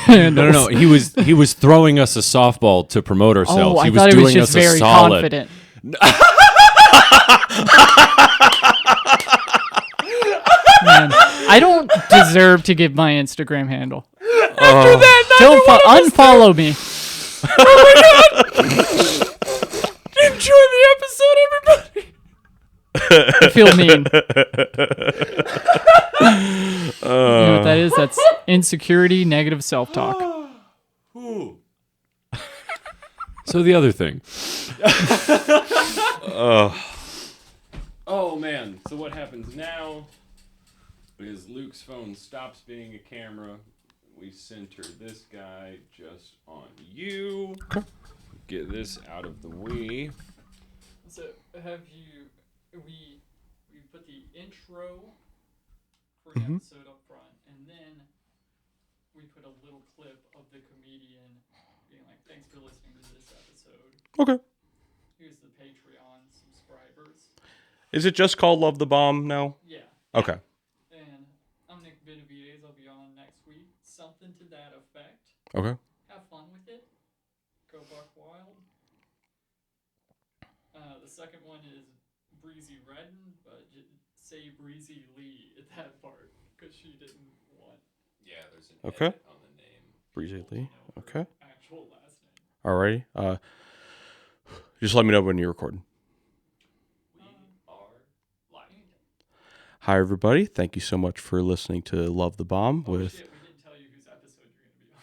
No. He was throwing us a softball to promote ourselves. Oh, he I was thought he doing was just us a very solid. confident. Man, I don't deserve to give my Instagram handle. After that, Don't unfollow me. enjoy the episode, everybody. I feel mean. You know what that is? That's insecurity, negative self-talk. So the other thing. Oh man. So what happens now is Luke's phone stops being a camera. We center this guy just on you. Get this out of the way. So we put the intro for the episode up front, and then we put a little clip of the comedian being like, "Thanks for listening to this episode. Okay. Here's the Patreon subscribers." Is it just called Love the Bomb now? Yeah. Okay. And I'm Nick Benevides. I'll be on next week. Something to that effect. Okay. Have fun with it. Go buck wild. The second one is Breezy Redden, but say Breezy Lee at that part because she didn't want Yeah, there's an Okay. edit on the name. Breezy Lee. Okay. actual last name. Alrighty. Just let me know when you're recording. We are live. Hi, everybody. Thank you so much for listening to Love the Bomb with... Shit, we didn't tell you whose episode you're going to be on.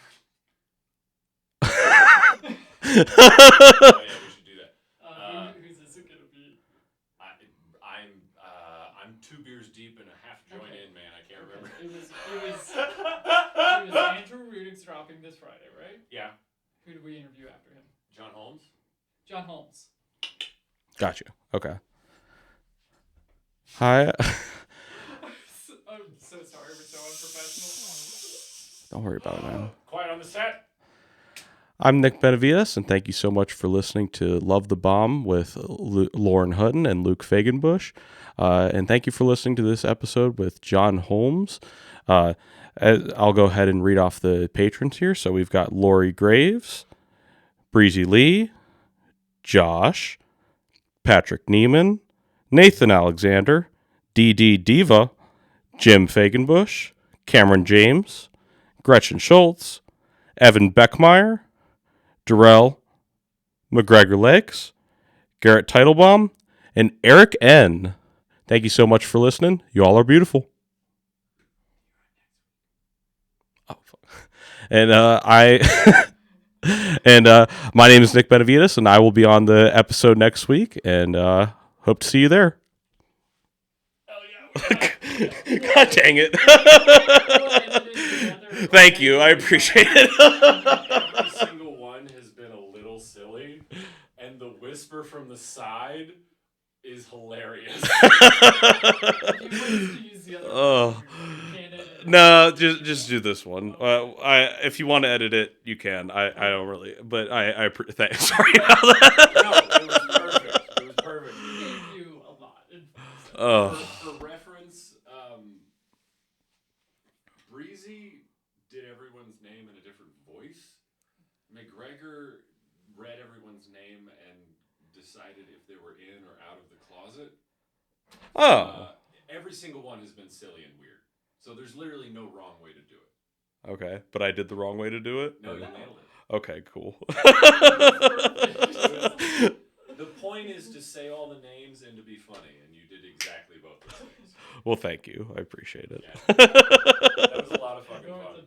Oh yeah, we should do that. Whose is it going to be? I'm 2 beers deep and a half joint in, man. I can't remember. It was Andrew Rudick's dropping this Friday, right? Yeah, Who did we interview after him? John Holmes. John Holmes. Gotcha. Okay. Hi. I'm so sorry, we're so unprofessional. Don't worry about it, man. Quiet on the set. I'm Nick Benevides, and thank you so much for listening to Love the Bomb with Lauren Hutton and Luke Fagenbush. And thank you for listening to this episode with John Holmes. I'll go ahead and read off the patrons here. So we've got Lori Graves, Breezy Lee, Josh, Patrick Neiman, Nathan Alexander, DD Diva, Jim Fagenbush, Cameron James, Gretchen Schultz, Evan Beckmeyer, Darrell McGregor Lakes, Garrett Teitelbaum, and Eric N. Thank you so much for listening. You all are beautiful. And my name is Nick Benevides, and I will be on the episode next week, and hope to see you there. God dang it. Thank you. I appreciate it. Every single one has been a little silly, and the whisper from the side is hilarious. Oh. No, just do this one. If you want to edit it, you can. I don't really, but sorry about that. No, it was perfect. It was perfect. Thank you a lot. Oh. For reference, Breezy did everyone's name in a different voice. McGregor read everyone's name and decided if they were in or out of the closet. Oh. Every single one has been silly and weird. So there's literally no wrong way to do it. Okay, but I did the wrong way to do it? No, you nailed it. Okay, cool. The point is to say all the names and to be funny, and you did exactly both those things. Well, thank you. I appreciate it. Yeah. That was a lot of fucking fun.